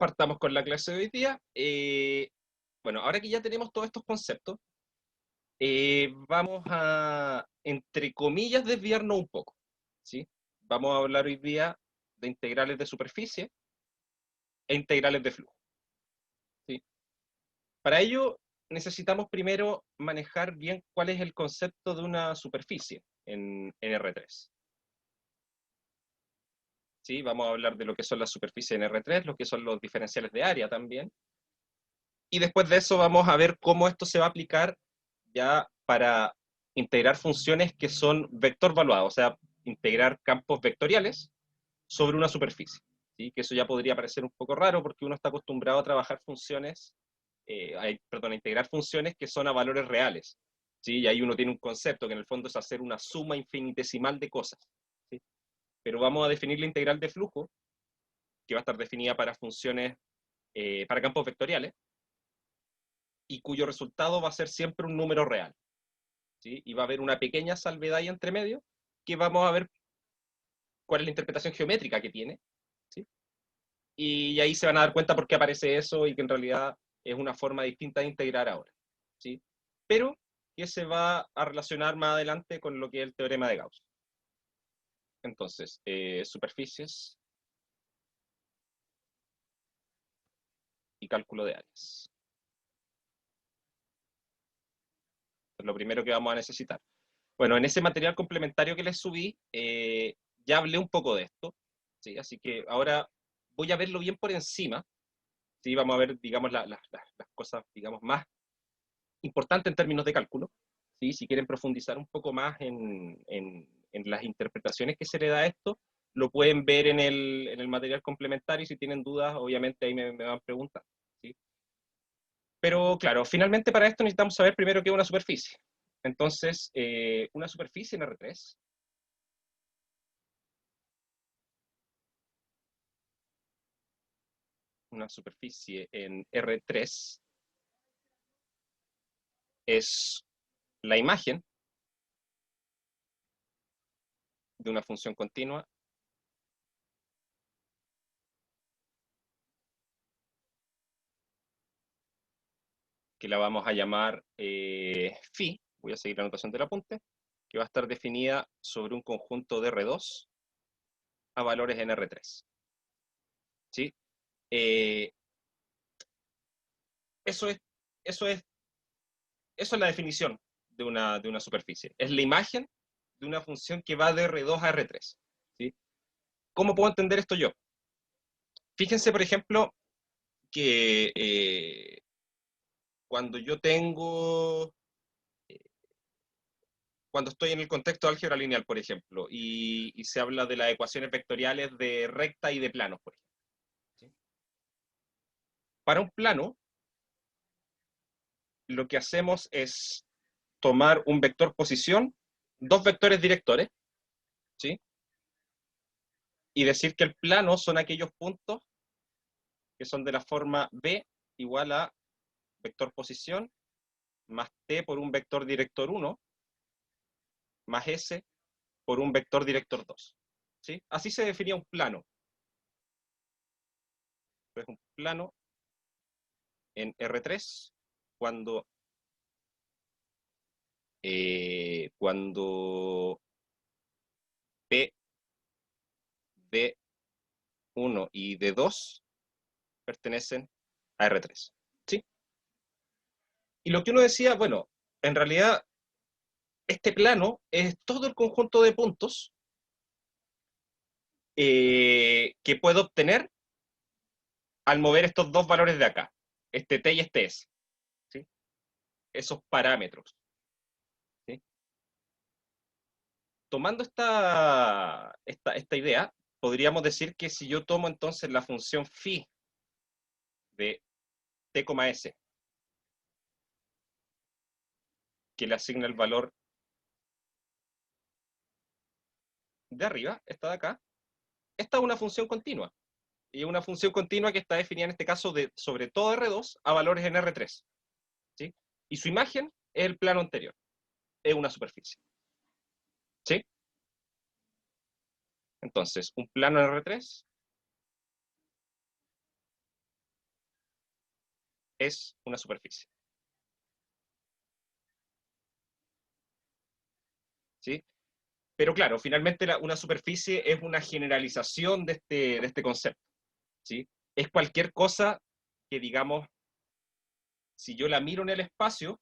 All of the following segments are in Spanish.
Partamos con la clase de hoy día. Bueno, ahora que ya tenemos todos estos conceptos, vamos a, entre comillas, desviarnos un poco, ¿sí? Vamos a hablar hoy día de integrales de superficie e integrales de flujo, ¿sí? Para ello, necesitamos primero manejar bien cuál es el concepto de una superficie en R3. ¿Sí? Vamos a hablar de lo que son las superficies en R3, lo que son los diferenciales de área también. Y después de eso vamos a ver cómo esto se va a aplicar ya para integrar funciones que son vector valuadas, o sea, integrar campos vectoriales sobre una superficie. ¿Sí? Que eso ya podría parecer un poco raro porque uno está acostumbrado a trabajar funciones, a integrar funciones que son a valores reales. ¿Sí? Y ahí uno tiene un concepto que en el fondo es hacer una suma infinitesimal de cosas. ¿Sí? Pero vamos a definir la integral de flujo, que va a estar definida para funciones, para campos vectoriales, y cuyo resultado va a ser siempre un número real. ¿Sí? Y va a haber una pequeña salvedad ahí entre medio, que vamos a ver cuál es la interpretación geométrica que tiene. ¿Sí? Y ahí se van a dar cuenta por qué aparece eso y que en realidad es una forma distinta de integrar ahora. ¿Sí? Pero que se va a relacionar más adelante con lo que es el teorema de Gauss. Entonces, superficies y cálculo de áreas. Es lo primero que vamos a necesitar. Bueno, en ese material complementario que les subí, ya hablé un poco de esto, ¿sí? Así que ahora voy a verlo bien por encima, ¿sí? Vamos a ver, digamos, las cosas, digamos, más importantes en términos de cálculo, ¿sí? Si quieren profundizar un poco más en las interpretaciones que se le da a esto, lo pueden ver en el material complementario y si tienen dudas, obviamente ahí me van a preguntar, ¿sí? Pero claro, finalmente para esto necesitamos saber primero qué es una superficie. Entonces, una superficie en R3 una superficie en R3 es la imagen de una función continua que la vamos a llamar phi, voy a seguir la notación del apunte, que va a estar definida sobre un conjunto de R2 a valores en R3. ¿Sí? Eh, eso, es, eso, es, eso es la definición de una superficie. Es la imagen de una función que va de R2 a R3. ¿Sí? ¿Cómo puedo entender esto yo? Fíjense, por ejemplo, que cuando yo tengo, cuando estoy en el contexto de álgebra lineal, por ejemplo, y se habla de las ecuaciones vectoriales de recta y de planos, por ejemplo. ¿Sí? Para un plano, lo que hacemos es tomar un vector posición, dos vectores directores, ¿sí? Y decir que el plano son aquellos puntos que son de la forma b igual a vector posición más t por un vector director 1 más s por un vector director 2. ¿Sí? Así se definía un plano. Es un plano en R3 cuando P de 1 y de 2 pertenecen a R3. ¿Sí? Y lo que uno decía, bueno, en realidad este plano es todo el conjunto de puntos que puedo obtener al mover estos dos valores de acá, este T y este S. ¿Sí? Esos parámetros. ¿Sí? Tomando esta idea, podríamos decir que si yo tomo entonces la función phi de t, s, que le asigna el valor de arriba, esta de acá, esta es una función continua. Y es una función continua que está definida en este caso sobre todo R2 a valores en R3. ¿Sí? Y su imagen es el plano anterior, es una superficie. ¿Sí? Entonces, un plano en R3 es una superficie. ¿Sí? Pero claro, finalmente una superficie es una generalización de este concepto. ¿Sí? Es cualquier cosa que, digamos, si yo la miro en el espacio,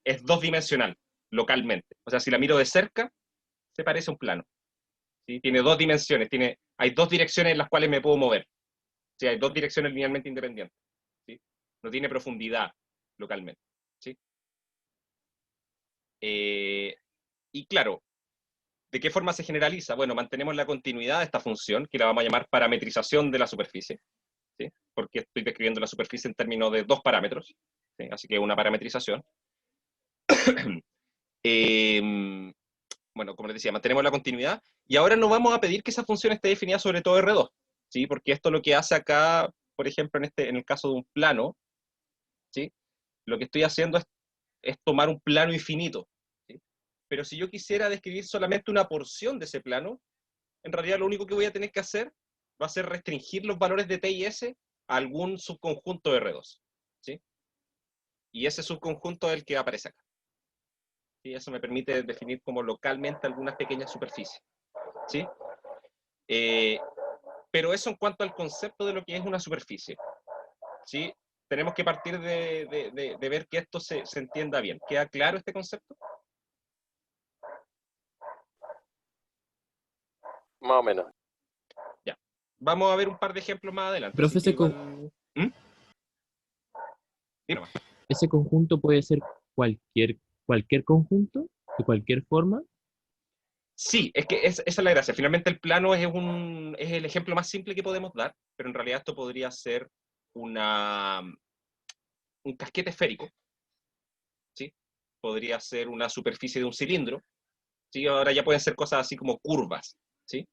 es dos-dimensional, localmente. O sea, si la miro de cerca, se parece a un plano. ¿Sí? Tiene dos dimensiones, hay dos direcciones en las cuales me puedo mover. ¿Sí? Hay dos direcciones linealmente independientes. ¿Sí? No tiene profundidad localmente. ¿Sí? Y claro, ¿de qué forma se generaliza? Bueno, mantenemos la continuidad de esta función, que la vamos a llamar parametrización de la superficie, ¿sí? Porque estoy describiendo la superficie en términos de dos parámetros, ¿sí? Así que una parametrización. Bueno, como les decía, mantenemos la continuidad, y ahora nos vamos a pedir que esa función esté definida sobre todo R2, ¿sí? Porque esto lo que hace acá, por ejemplo, en el caso de un plano, ¿sí? Lo que estoy haciendo es tomar un plano infinito, ¿sí? Pero si yo quisiera describir solamente una porción de ese plano, en realidad lo único que voy a tener que hacer va a ser restringir los valores de T y S a algún subconjunto de R2, ¿sí? Y ese subconjunto es el que aparece acá. ¿Sí? Eso me permite definir como localmente algunas pequeñas superficies, ¿sí? Eh, pero eso en cuanto al concepto de lo que es una superficie, ¿sí? Tenemos que partir de ver que esto se entienda bien. ¿Queda claro este concepto? Más o menos. Ya. Vamos a ver un par de ejemplos más adelante, así Profe, que igual... ¿Mm? Dime. ese conjunto puede ser cualquier conjunto, de cualquier forma. Sí, es que esa es la gracia. Finalmente el plano es el ejemplo más simple que podemos dar, pero en realidad esto podría ser un casquete esférico, ¿sí? Podría ser una superficie de un cilindro, ¿sí? Ahora ya pueden ser cosas así como curvas, ¿sí?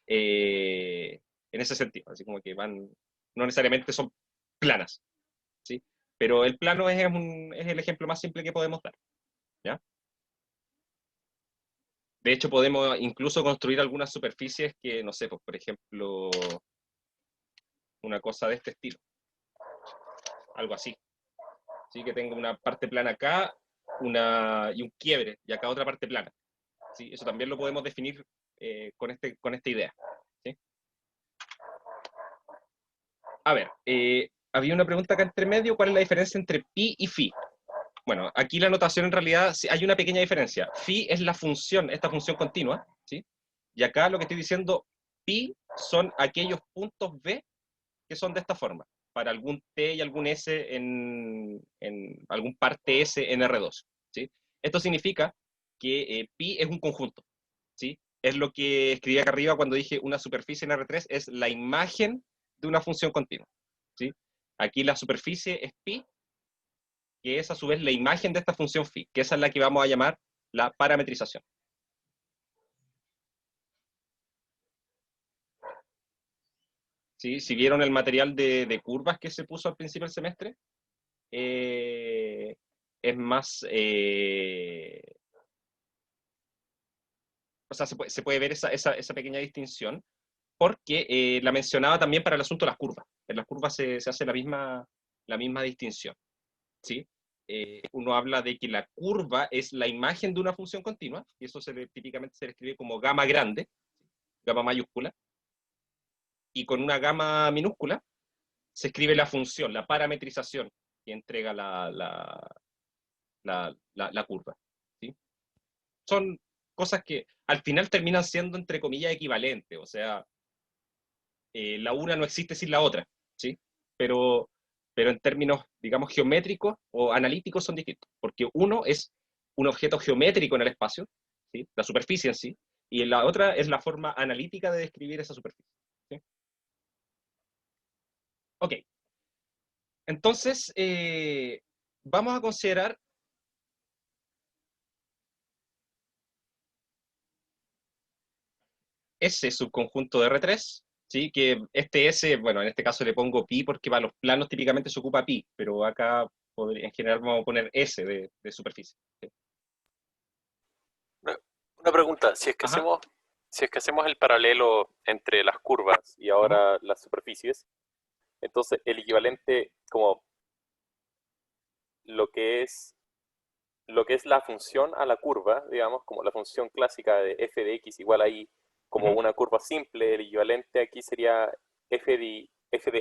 En ese sentido, así como que no necesariamente son planas, ¿sí? Pero el plano es el ejemplo más simple que podemos dar, ¿ya? De hecho, podemos incluso construir algunas superficies que, no sé, pues, por ejemplo, una cosa de este estilo, algo así, ¿sí? Que tenga una parte plana acá y un quiebre, y acá otra parte plana, ¿sí? Eso también lo podemos definir con esta idea, ¿sí? A ver, había una pregunta acá entre medio, ¿cuál es la diferencia entre pi y phi? Bueno, aquí la notación en realidad sí, hay una pequeña diferencia. Phi es la función, esta función continua, ¿sí? Y acá lo que estoy diciendo, pi son aquellos puntos B que son de esta forma, para algún T y algún S en algún par TS en R2, ¿sí? Esto significa que pi es un conjunto, ¿sí? Es lo que escribí acá arriba cuando dije una superficie en R3 es la imagen de una función continua, ¿sí? Aquí la superficie es pi, que es a su vez la imagen de esta función phi, que esa es la que vamos a llamar la parametrización. ¿Sí? Si vieron el material de curvas que se puso al principio del semestre, es más, o sea, se puede ver esa pequeña distinción, porque la mencionaba también para el asunto de las curvas. En las curvas se hace la misma distinción, ¿sí? Uno habla de que la curva es la imagen de una función continua, y eso típicamente se le escribe como gamma grande, gamma mayúscula, y con una gamma minúscula se escribe la función, la parametrización que entrega la curva, ¿sí? Son cosas que al final terminan siendo, entre comillas, equivalentes, o sea, la una no existe sin la otra, ¿sí? Pero, pero en términos, digamos, geométricos o analíticos son distintos, porque uno es un objeto geométrico en el espacio, ¿sí? La superficie en sí, y la otra es la forma analítica de describir esa superficie, ¿sí? Ok, entonces, vamos a considerar ese subconjunto de R3, ¿sí? Que este S, bueno, en este caso le pongo pi porque para los planos típicamente se ocupa pi, pero acá en general vamos a poner S de superficie, ¿sí? Una pregunta, si es que Ajá. hacemos el paralelo entre las curvas y Ujú. ahora las superficies, entonces el equivalente como lo que es la función a la curva, digamos, como la función clásica de f de x igual a y, como Ujú. una curva simple, el equivalente aquí sería f de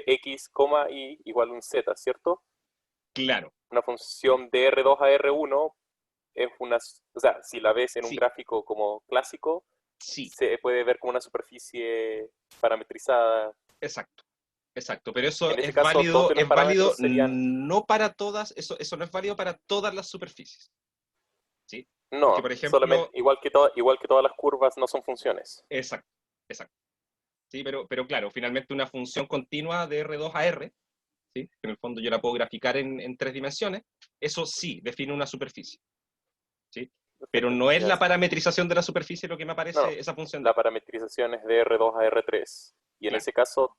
x, y igual a un z, ¿cierto? Claro, Una función de R2 a R1 es o sea, si la ves en un sí, gráfico como clásico, sí, se puede ver como una superficie parametrizada. exacto. Exacto, pero eso En ese caso, dos de los es válido parámetros serían, no para todas, eso no es válido para todas las superficies, ¿sí? Porque, no, por solamente, ejemplo, igual que todas las curvas no son funciones. exacto, exacto, ¿sí? Pero claro, finalmente una función continua de R2 a R, ¿sí? En el fondo yo la puedo graficar en tres dimensiones, eso sí define una superficie, ¿sí? Pero Perfecto, no es ya la sí. parametrización de la superficie lo que me No, no, aparece esa función de la ahí. parametrización es de R2 a R3. Y en Claro, ese caso,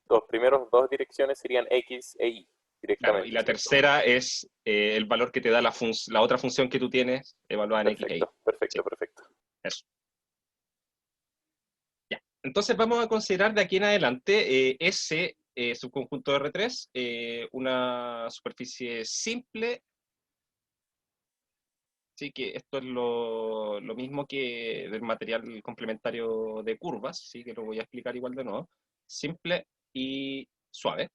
los primeros dos direcciones serían X e Y claro. Y directamente, la ¿cierto? tercera es el valor que te da la otra función que tú tienes evaluada en X e Y. Perfecto, perfecto, Sí, perfecto. eso. Ya. Entonces vamos a considerar de aquí en adelante ese subconjunto de R3, una superficie simple, sí, que esto es lo mismo que del material complementario de curvas, sí, que lo voy a explicar igual de nuevo, simple y suave,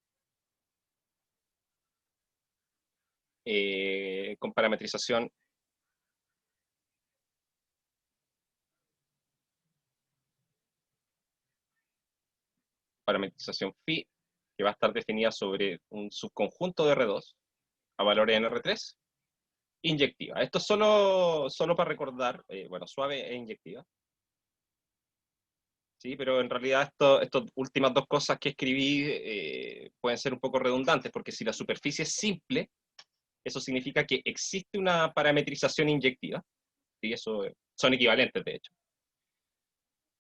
con parametrización phi, que va a estar definida sobre un subconjunto de R2 a valores en R3, inyectiva. Esto es solo para recordar, bueno, suave e inyectiva. Sí, pero en realidad estas últimas dos cosas que escribí pueden ser un poco redundantes, porque si la superficie es simple, eso significa que existe una parametrización inyectiva, ¿sí? Eso son equivalentes, de hecho.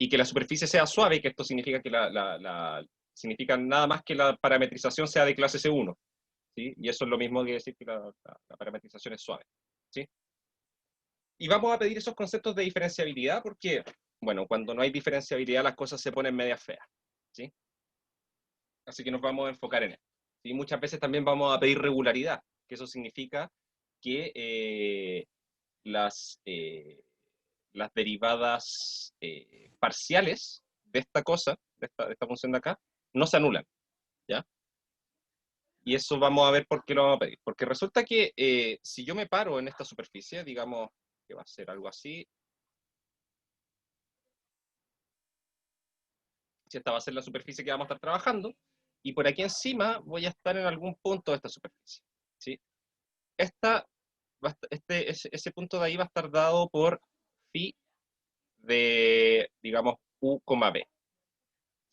Y que la superficie sea suave, que esto significa que significa nada más que la parametrización sea de clase C1, ¿sí? Y eso es lo mismo que decir que la parametrización es suave, ¿sí? Y vamos a pedir esos conceptos de diferenciabilidad porque, bueno, cuando no hay diferenciabilidad las cosas se ponen medias feas, ¿sí? Así que nos vamos a enfocar en eso. ¿Sí? Muchas veces también vamos a pedir regularidad, que eso significa que las derivadas parciales de esta cosa, de esta función de acá, no se anulan, ¿ya? Y eso vamos a ver por qué lo vamos a pedir. Porque resulta que si yo me paro en esta superficie, digamos que va a ser algo así, si esta va a ser la superficie que vamos a estar trabajando, y por aquí encima voy a estar en algún punto de esta superficie, ¿sí? Esta, ese punto de ahí va a estar dado por phi de, digamos, u, b,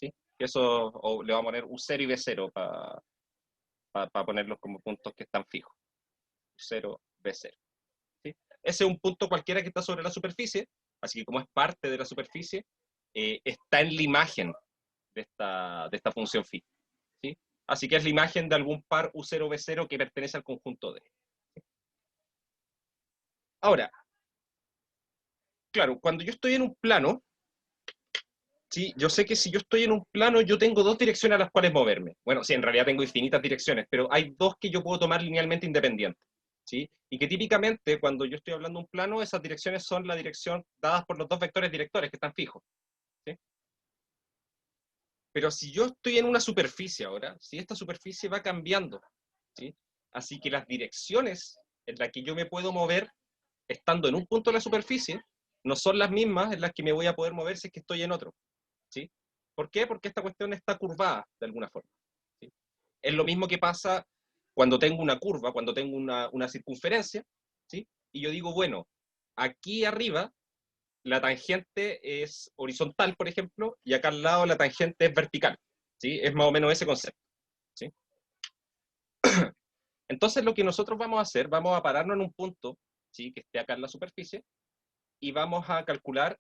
¿sí? Eso le vamos a poner u0 y b0 para ponerlos como puntos que están fijos. U0, b0. ¿Sí? Ese es un punto cualquiera que está sobre la superficie, así que como es parte de la superficie, está en la imagen de esta función phi, ¿sí? Así que es la imagen de algún par U0, B0 que pertenece al conjunto D. Ahora, claro, cuando yo estoy en un plano, ¿sí? Yo sé que si yo estoy en un plano, yo tengo dos direcciones a las cuales moverme. Bueno, sí, en realidad tengo infinitas direcciones, pero hay dos que yo puedo tomar linealmente independientes, ¿sí? Y que típicamente, cuando yo estoy hablando de un plano, esas direcciones son la dirección dadas por los dos vectores directores que están fijos, ¿sí? Pero si yo estoy en una superficie ahora, si esta superficie va cambiando, ¿sí? Así que las direcciones en las que yo me puedo mover estando en un punto de la superficie no son las mismas en las que me voy a poder mover si es que estoy en otro, ¿sí? ¿Por qué? Porque esta cuestión está curvada de alguna forma, ¿sí? Es lo mismo que pasa cuando tengo una curva, cuando tengo una circunferencia, ¿sí? Y yo digo, bueno, aquí arriba la tangente es horizontal, por ejemplo, y acá al lado la tangente es vertical, ¿sí? Es más o menos ese concepto, ¿sí? Entonces lo que nosotros vamos a hacer, vamos a pararnos en un punto, ¿sí? Que esté acá en la superficie, y vamos a calcular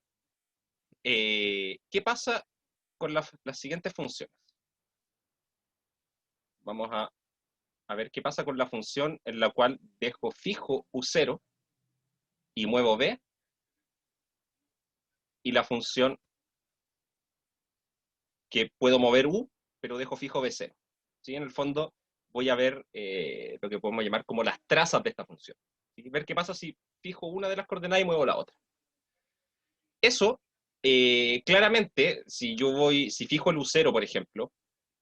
qué pasa con las siguientes funciones. Vamos a ver qué pasa con la función en la cual dejo fijo U0 y muevo B, y la función que puedo mover U, pero dejo fijo B0. ¿Sí? En el fondo voy a ver lo que podemos llamar como las trazas de esta función. ¿Sí? Ver qué pasa si fijo una de las coordenadas y muevo la otra. Eso, claramente, si fijo el U0, por ejemplo,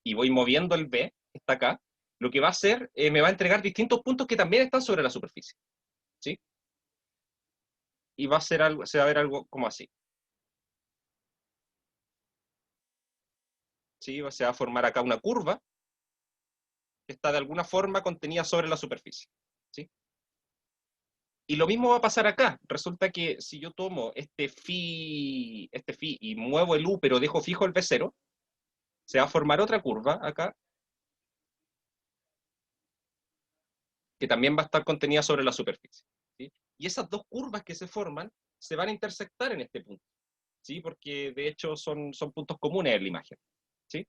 y voy moviendo el B, que está acá, lo que va a hacer, me va a entregar distintos puntos que también están sobre la superficie. ¿Sí? Y va a ser algo, se va a ver algo como así. ¿Sí? Se va a formar acá una curva que está de alguna forma contenida sobre la superficie. ¿Sí? Y lo mismo va a pasar acá. Resulta que si yo tomo este phi y muevo el u, pero dejo fijo el b0, se va a formar otra curva acá, que también va a estar contenida sobre la superficie. ¿Sí? Y esas dos curvas que se forman se van a intersectar en este punto. ¿Sí? Porque de hecho son puntos comunes en la imagen. ¿Sí?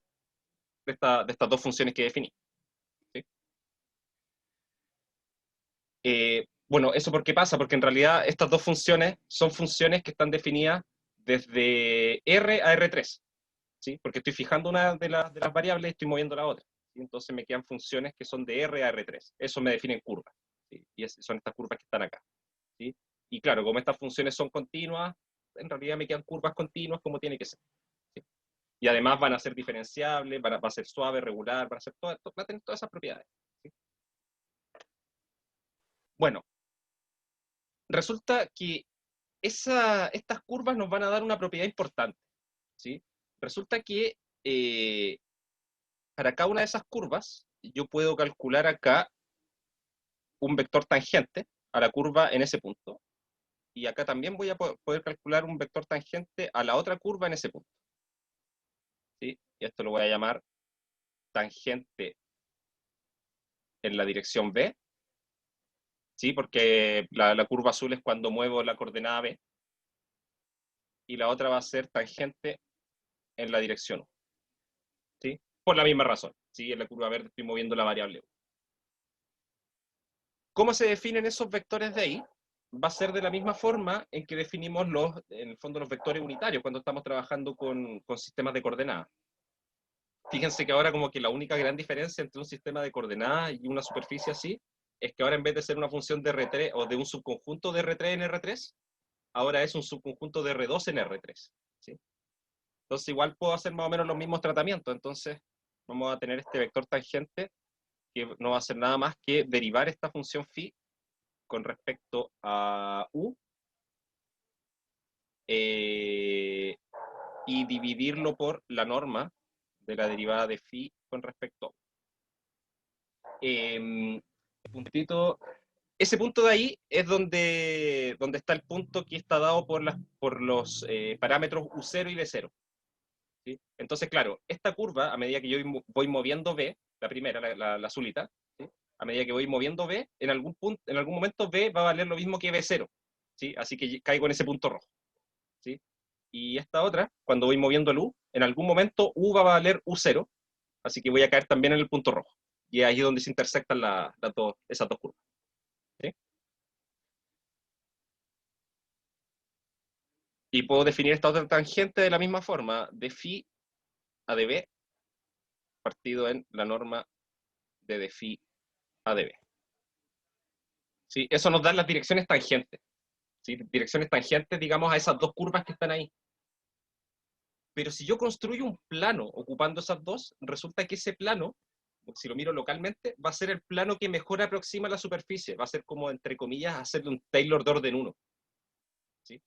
De estas dos funciones que definí. ¿Sí? Bueno, ¿eso por qué pasa? Porque en realidad estas dos funciones son funciones que están definidas desde R a R3, ¿sí? Porque estoy fijando una de las variables y estoy moviendo la otra, ¿sí? Entonces me quedan funciones que son de R a R3. Eso me define curvas, ¿sí? Y son estas curvas que están acá, ¿sí? Y claro, como estas funciones son continuas, en realidad me quedan curvas continuas como tiene que ser, ¿sí? Y además van a ser diferenciables, va a ser suave, regular, va a tener todas esas propiedades, ¿sí? Bueno, resulta que estas curvas nos van a dar una propiedad importante, ¿sí? Resulta que para cada una de esas curvas, yo puedo calcular acá un vector tangente a la curva en ese punto, y acá también voy a poder calcular un vector tangente a la otra curva en ese punto, ¿sí? Y esto lo voy a llamar tangente en la dirección B, ¿sí? Porque la curva azul es cuando muevo la coordenada B, y la otra va a ser tangente en la dirección U, ¿sí? Por la misma razón, ¿sí? En la curva verde estoy moviendo la variable U. ¿Cómo se definen esos vectores de ahí? Va a ser de la misma forma en que definimos en el fondo, los vectores unitarios cuando estamos trabajando con sistemas de coordenadas. Fíjense que ahora como que la única gran diferencia entre un sistema de coordenadas y una superficie así es que ahora en vez de ser una función de R3 o de un subconjunto de R3 en R3, ahora es un subconjunto de R2 en R3. ¿Sí? Entonces igual puedo hacer más o menos los mismos tratamientos. Entonces vamos a tener este vector tangente que no va a hacer nada más que derivar esta función phi con respecto a u y dividirlo por la norma de la derivada de phi con respecto a u. Puntito, ese punto de ahí es donde está el punto que está dado por los parámetros u0 y b0. ¿Sí? Entonces, claro, esta curva, a medida que yo voy moviendo b, la primera, la azulita, ¿sí? A medida que voy moviendo b, en algún momento b va a valer lo mismo que b0. ¿Sí? Así que caigo en ese punto rojo. ¿Sí? Y esta otra, cuando voy moviendo el u, en algún momento u va a valer u0, así que voy a caer también en el punto rojo. Y ahí es donde se intersectan esas dos curvas. ¿Sí? Y puedo definir esta otra tangente de la misma forma, de phi a de b, partido en la norma de phi a de b. ¿Sí? Eso nos da las direcciones tangentes. ¿Sí? Direcciones tangentes, digamos, a esas dos curvas que están ahí. Pero si yo construyo un plano ocupando esas dos, resulta que ese plano, si lo miro localmente, va a ser el plano que mejor aproxima la superficie. Va a ser como, entre comillas, hacerle un Taylor de orden 1. ¿Sí?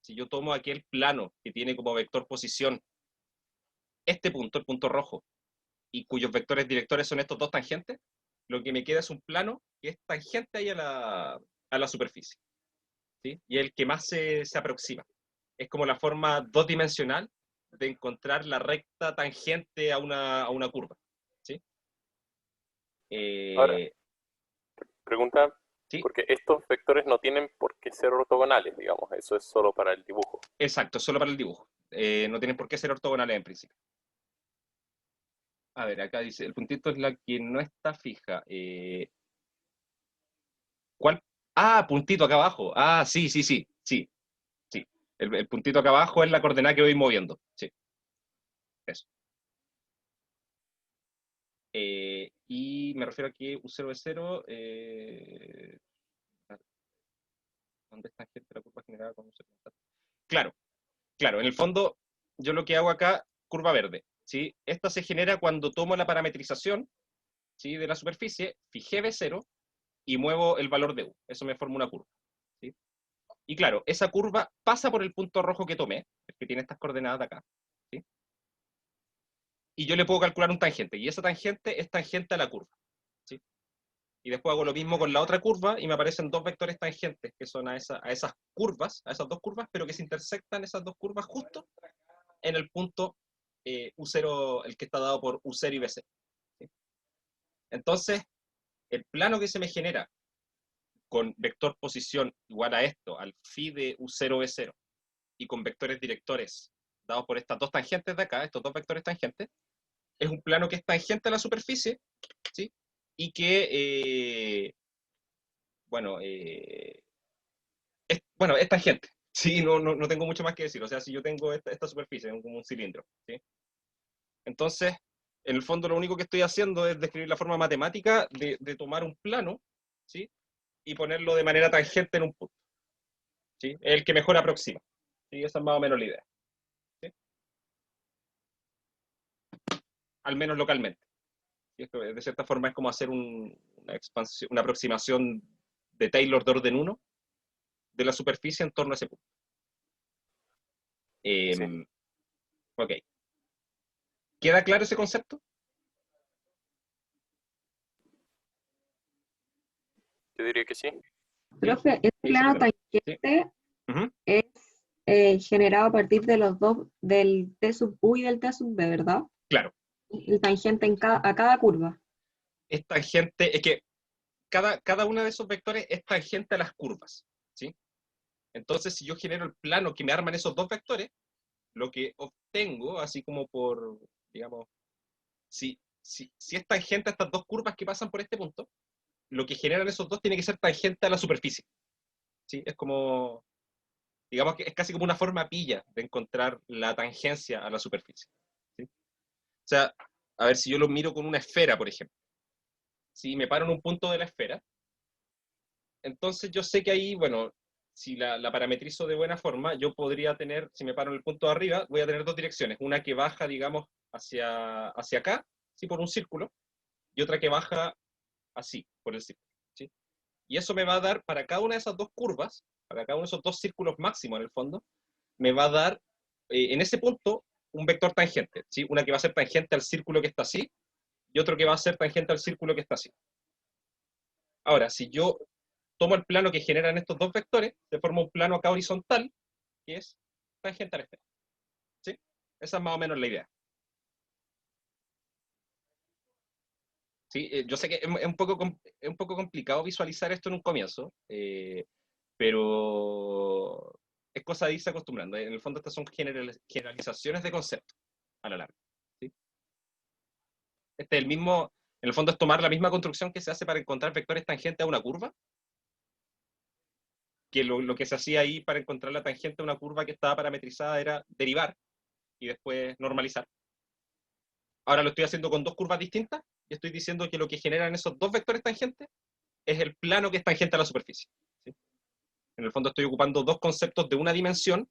Si yo tomo aquel plano que tiene como vector posición este punto, el punto rojo, y cuyos vectores directores son estos dos tangentes, lo que me queda es un plano que es tangente ahí a la superficie. ¿Sí? Y el que más se aproxima. Es como la forma dos-dimensional de encontrar la recta tangente a una curva. ¿Sí? Ahora, Eh, pregunta, ¿Sí? porque estos vectores no tienen por qué ser ortogonales, digamos, eso es solo para el dibujo. Exacto, solo para el dibujo. No tienen por qué ser ortogonales en principio. A ver, acá dice, el puntito es la que no está fija. ¿Cuál? Ah, puntito acá abajo. Ah, sí, sí, sí, sí, sí. El puntito acá abajo es la coordenada que voy moviendo. Sí, eso. Y y me refiero aquí U0 de 0, ¿dónde es tangente la curva generada con U0? Claro, claro, en el fondo yo lo que hago acá, curva verde, ¿sí? Esta se genera cuando tomo la parametrización, ¿sí?, de la superficie, fijé B0 y muevo el valor de U. Eso me forma una curva, ¿sí? Y claro, esa curva pasa por el punto rojo que tomé, el que tiene estas coordenadas de acá, ¿sí? Y yo le puedo calcular un tangente, y esa tangente es tangente a la curva, ¿sí? Y después hago lo mismo con la otra curva y me aparecen dos vectores tangentes que son a esas curvas, a esas dos curvas, pero que se intersectan esas dos curvas justo en el punto U0, el que está dado por U0 y B0, ¿sí? Entonces, el plano que se me genera con vector posición igual a esto, al phi de U0, B0, y con vectores directores dados por estas dos tangentes de acá, estos dos vectores tangentes, es un plano que es tangente a la superficie, ¿sí? Y que, es tangente. Sí, no tengo mucho más que decir. O sea, si yo tengo esta superficie, como un cilindro, ¿sí? Entonces, en el fondo lo único que estoy haciendo es describir la forma matemática de tomar un plano, ¿sí?, y ponerlo de manera tangente en un punto, ¿sí? Es el que mejor aproxima, ¿sí? Esa es más o menos la idea, ¿sí? Al menos localmente, ¿sí? Esto, de cierta forma, es como hacer una aproximación de Taylor de orden 1 de la superficie en torno a ese punto. Sí, Ok. ¿Queda claro ese concepto? yo diría que sí. ¿Sí? Profe, ese Sí, sí, plano sí. tangente Ujú. es generado a partir de los dos, del T sub U y del T sub B, ¿verdad? Claro. El tangente a cada curva. Es tangente, es que cada uno de esos vectores es tangente a las curvas, ¿sí? Entonces, si yo genero el plano que me arman esos dos vectores, lo que obtengo, así como por, digamos, si es tangente a estas dos curvas que pasan por este punto, lo que generan esos dos tiene que ser tangente a la superficie, ¿sí? Es como, digamos que es casi como una forma pilla de encontrar la tangencia a la superficie, ¿sí? O sea, a ver, si yo lo miro con una esfera, por ejemplo, si me paro en un punto de la esfera, entonces yo sé que ahí, bueno, si la parametrizo de buena forma, yo podría tener, si me paro en el punto de arriba, voy a tener dos direcciones, una que baja, digamos, hacia acá, ¿sí?, por un círculo, y otra que baja así, por el círculo, ¿sí? Y eso me va a dar, para cada una de esas dos curvas, para cada uno de esos dos círculos máximos en el fondo, me va a dar, en ese punto, un vector tangente, ¿sí? Una que va a ser tangente al círculo que está así, y otro que va a ser tangente al círculo que está así. Ahora, si yo tomo el plano que generan estos dos vectores, se forma un plano acá horizontal, que es tangente a la esfera, ¿sí? Esa es más o menos la idea. ¿Sí? Yo sé que es un poco complicado visualizar esto en un comienzo, pero es cosa de irse acostumbrando. En el fondo estas son generalizaciones de conceptos a la larga, ¿sí? Este es el mismo, en el fondo es tomar la misma construcción que se hace para encontrar vectores tangentes a una curva, que lo que se hacía ahí para encontrar la tangente a una curva que estaba parametrizada era derivar y después normalizar. Ahora lo estoy haciendo con dos curvas distintas y estoy diciendo que lo que generan esos dos vectores tangentes es el plano que es tangente a la superficie, ¿sí? En el fondo estoy ocupando dos conceptos de una dimensión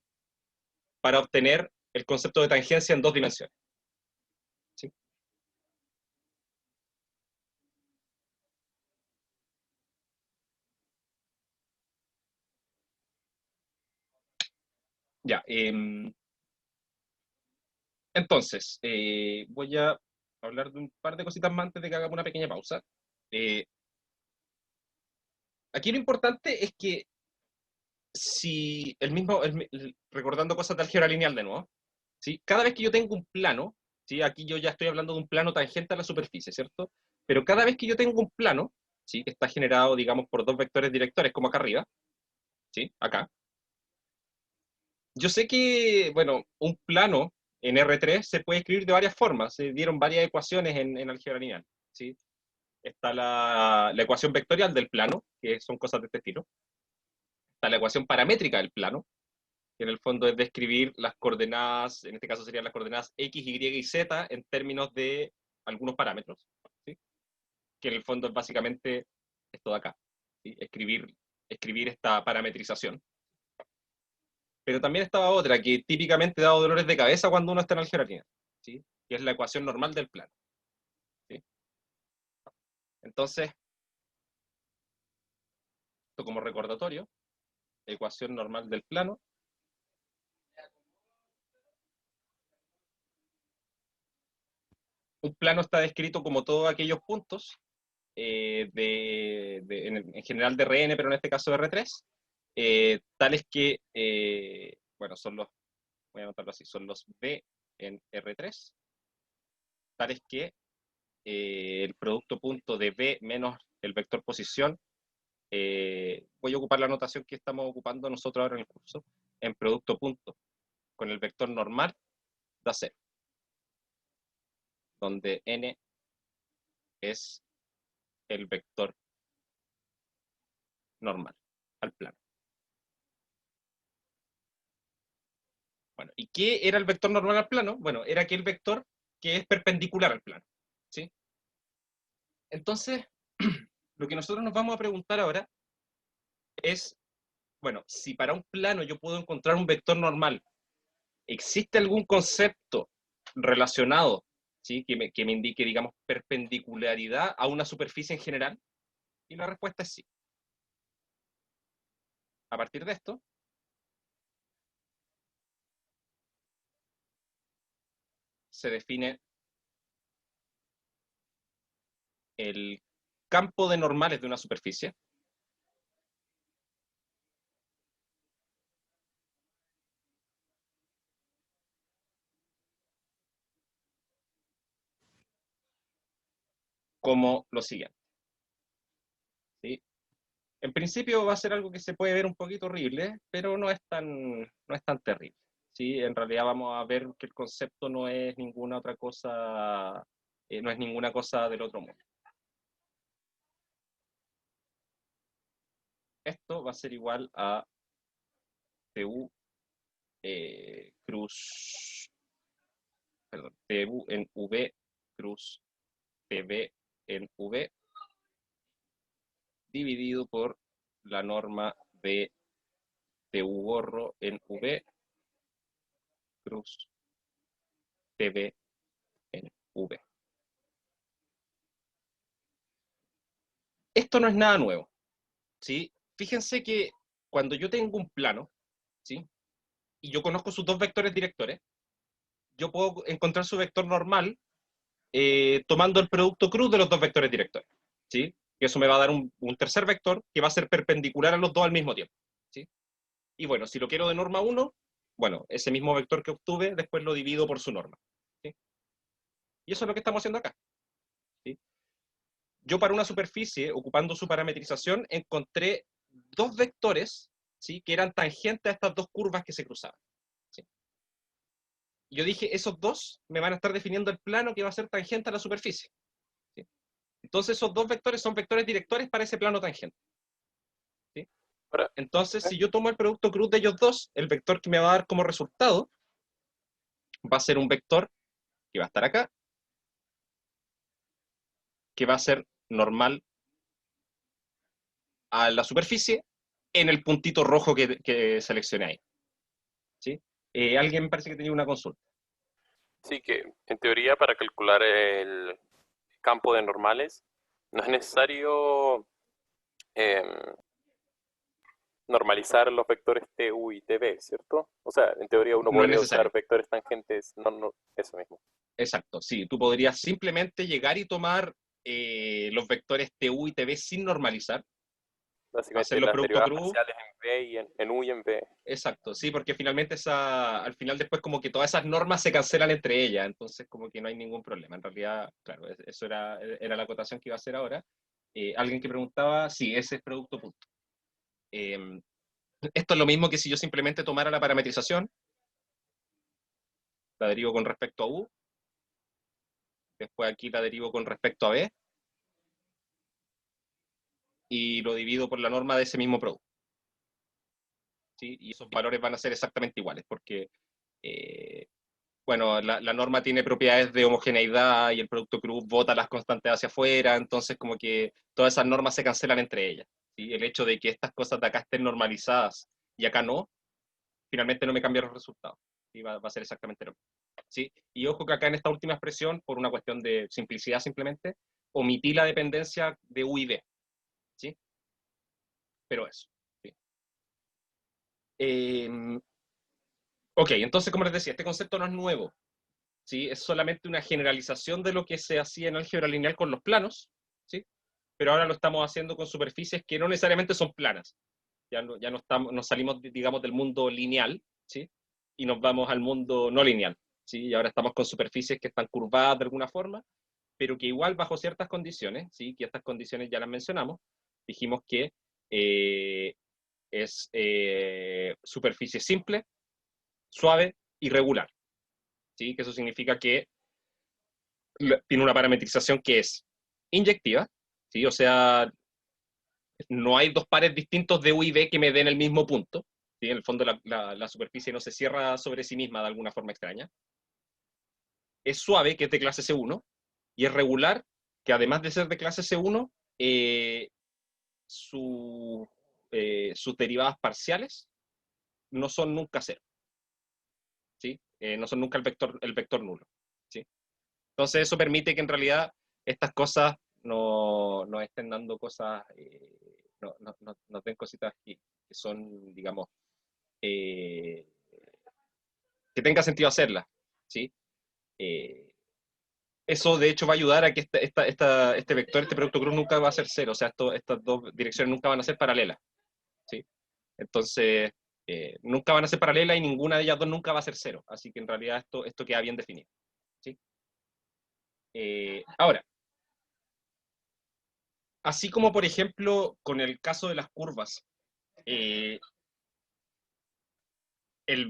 para obtener el concepto de tangencia en dos dimensiones, ¿sí? Ya, entonces, voy a hablar de un par de cositas más antes de que hagamos una pequeña pausa. Eh, Aquí lo importante es que si recordando cosas de álgebra lineal de nuevo, ¿sí?, cada vez que yo tengo un plano, ¿sí?, aquí yo ya estoy hablando de un plano tangente a la superficie, ¿cierto? Pero cada vez que yo tengo un plano, ¿sí?, que está generado, digamos, por dos vectores directores, como acá arriba, ¿sí?, acá, yo sé que, bueno, un plano en R3 se puede escribir de varias formas. Se dieron varias ecuaciones en álgebra lineal, ¿sí? Está la ecuación vectorial del plano, que son cosas de este estilo. Está la ecuación paramétrica del plano, que en el fondo es describir las coordenadas, en este caso serían las coordenadas X, Y y Z en términos de algunos parámetros, ¿sí? que en el fondo es básicamente esto de acá, ¿sí? Escribir esta parametrización. Pero también estaba otra que típicamente da dolores de cabeza cuando uno está en álgebra lineal, ¿sí? Que es la ecuación normal del plano. ¿Sí? Entonces, esto como recordatorio, ecuación normal del plano. Un plano está descrito como todos aquellos puntos, en general de Rn, pero en este caso de R3, tales que, bueno, voy a anotarlo así, son los B en R3, tales que el producto punto de B menos el vector posición, voy a ocupar la notación que estamos ocupando nosotros ahora en el curso, en producto punto con el vector normal da 0, donde n es el vector normal al plano. Bueno, ¿y qué era el vector normal al plano? Bueno, era aquel vector que es perpendicular al plano, ¿sí? Entonces, lo que nosotros nos vamos a preguntar ahora es, bueno, si para un plano yo puedo encontrar un vector normal, ¿existe algún concepto relacionado, ¿sí? que me indique, digamos, perpendicularidad a una superficie en general? Y la respuesta es sí. A partir de esto, se define el campo de normales de una superficie, como lo siguiente, ¿sí? En principio va a ser algo que se puede ver un poquito horrible, pero no es tan terrible, ¿sí? En realidad vamos a ver que el concepto no es ninguna otra cosa, no es ninguna cosa del otro mundo. Esto va a ser igual a TU cruz, perdón, TU en V cruz TB en V dividido por la norma de TU gorro en V cruz TB en V. Esto no es nada nuevo, ¿sí? Fíjense que cuando yo tengo un plano, ¿sí? Y yo conozco sus dos vectores directores, yo puedo encontrar su vector normal tomando el producto cruz de los dos vectores directores, ¿sí? Que eso me va a dar un tercer vector que va a ser perpendicular a los dos al mismo tiempo, ¿sí? Y bueno, si lo quiero de norma 1, bueno, ese mismo vector que obtuve, después lo divido por su norma, ¿sí? Y eso es lo que estamos haciendo acá, ¿sí? Yo para una superficie, ocupando su parametrización, encontré dos vectores, ¿sí? Que eran tangentes a estas dos curvas que se cruzaban, ¿sí? Y yo dije, esos dos me van a estar definiendo el plano que va a ser tangente a la superficie, ¿sí? Entonces esos dos vectores son vectores directores para ese plano tangente, ¿sí? Ahora, Entonces, si yo tomo el producto cruz de ellos dos, el vector que me va a dar como resultado va a ser un vector que va a estar acá, que va a ser normal a la superficie en el puntito rojo que seleccioné ahí, ¿sí? Alguien me parece que tenía una consulta. sí que en teoría para calcular el campo de normales no es necesario em, normalizar los vectores TU y TB, ¿cierto? O sea, en teoría uno No es podría usar necesario. vectores tangentes, no, eso mismo. Exacto, sí. Tú podrías simplemente llegar y tomar los vectores TU y TB sin normalizar, Básicamente hacerlo las producto derivadas cruz. parciales en B y en U y en B. Exacto, sí, porque finalmente al final después como que todas esas normas se cancelan entre ellas, entonces como que no hay ningún problema. En realidad, claro, eso era la acotación que iba a hacer ahora. Alguien que preguntaba, sí, ese es producto punto. Esto es lo mismo que si yo simplemente tomara la parametrización, la derivo con respecto a U, después aquí la derivo con respecto a B, y lo divido por la norma de ese mismo producto, ¿sí? Y esos valores van a ser exactamente iguales, porque bueno, la norma tiene propiedades de homogeneidad y el producto cruz bota las constantes hacia afuera, entonces como que todas esas normas se cancelan entre ellas. ¿Sí? El hecho de que estas cosas de acá estén normalizadas y acá no, finalmente no me cambia los resultados. ¿Sí? Va a ser exactamente lo mismo. ¿Sí? Y ojo que acá en esta última expresión, por una cuestión de simplicidad simplemente, omití la dependencia de U y B. ¿Sí? Pero eso. ¿Sí? Ok, entonces como les decía, este concepto no es nuevo. ¿Sí? Es solamente una generalización de lo que se hacía en álgebra lineal con los planos, ¿sí? Pero ahora lo estamos haciendo con superficies que no necesariamente son planas. Ya no estamos, nos salimos, digamos, del mundo lineal, ¿sí? Y nos vamos al mundo no lineal, ¿sí? Y ahora estamos con superficies que están curvadas de alguna forma, pero que igual bajo ciertas condiciones, ¿sí? Que estas condiciones ya las mencionamos, dijimos que es superficie simple, suave y regular, ¿sí? Que eso significa que tiene una parametrización que es inyectiva, ¿sí? O sea, no hay dos pares distintos de U y B que me den el mismo punto, ¿sí? En el fondo la superficie no se cierra sobre sí misma de alguna forma extraña. Es suave, que es de clase C1, y es regular, que además de ser de clase C1, sus derivadas parciales no son nunca cero, ¿sí? No son nunca el vector nulo, ¿sí? Entonces eso permite que en realidad estas cosas no estén dando cosas, no den cositas que son, digamos, que tenga sentido hacerlas, ¿sí? Eso de hecho va a ayudar a que este vector, este producto cruz nunca va a ser cero, o sea, estas dos direcciones nunca van a ser paralelas, ¿sí? Entonces, nunca van a ser paralelas y ninguna de ellas dos nunca va a ser cero, así que en realidad esto queda bien definido, ¿sí? Ahora, así como por ejemplo con el caso de las curvas, el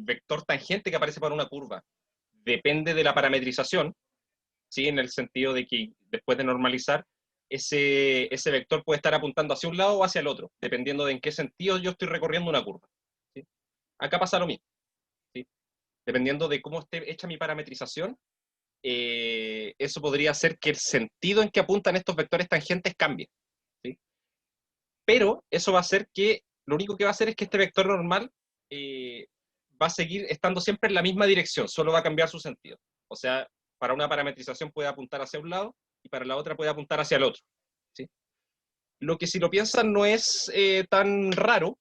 vector tangente que aparece para una curva depende de la parametrización, ¿sí? En el sentido de que después de normalizar, ese vector puede estar apuntando hacia un lado o hacia el otro, dependiendo de en qué sentido yo estoy recorriendo una curva, ¿sí? Acá pasa lo mismo, ¿sí? Dependiendo de cómo esté hecha mi parametrización, eso podría hacer que el sentido en que apuntan estos vectores tangentes cambie, ¿sí? Pero eso va a hacer que, lo único que va a hacer es que este vector normal va a seguir estando siempre en la misma dirección, solo va a cambiar su sentido. O sea, para una parametrización puede apuntar hacia un lado y para la otra puede apuntar hacia el otro, ¿sí? Lo que si lo piensan no es tan raro,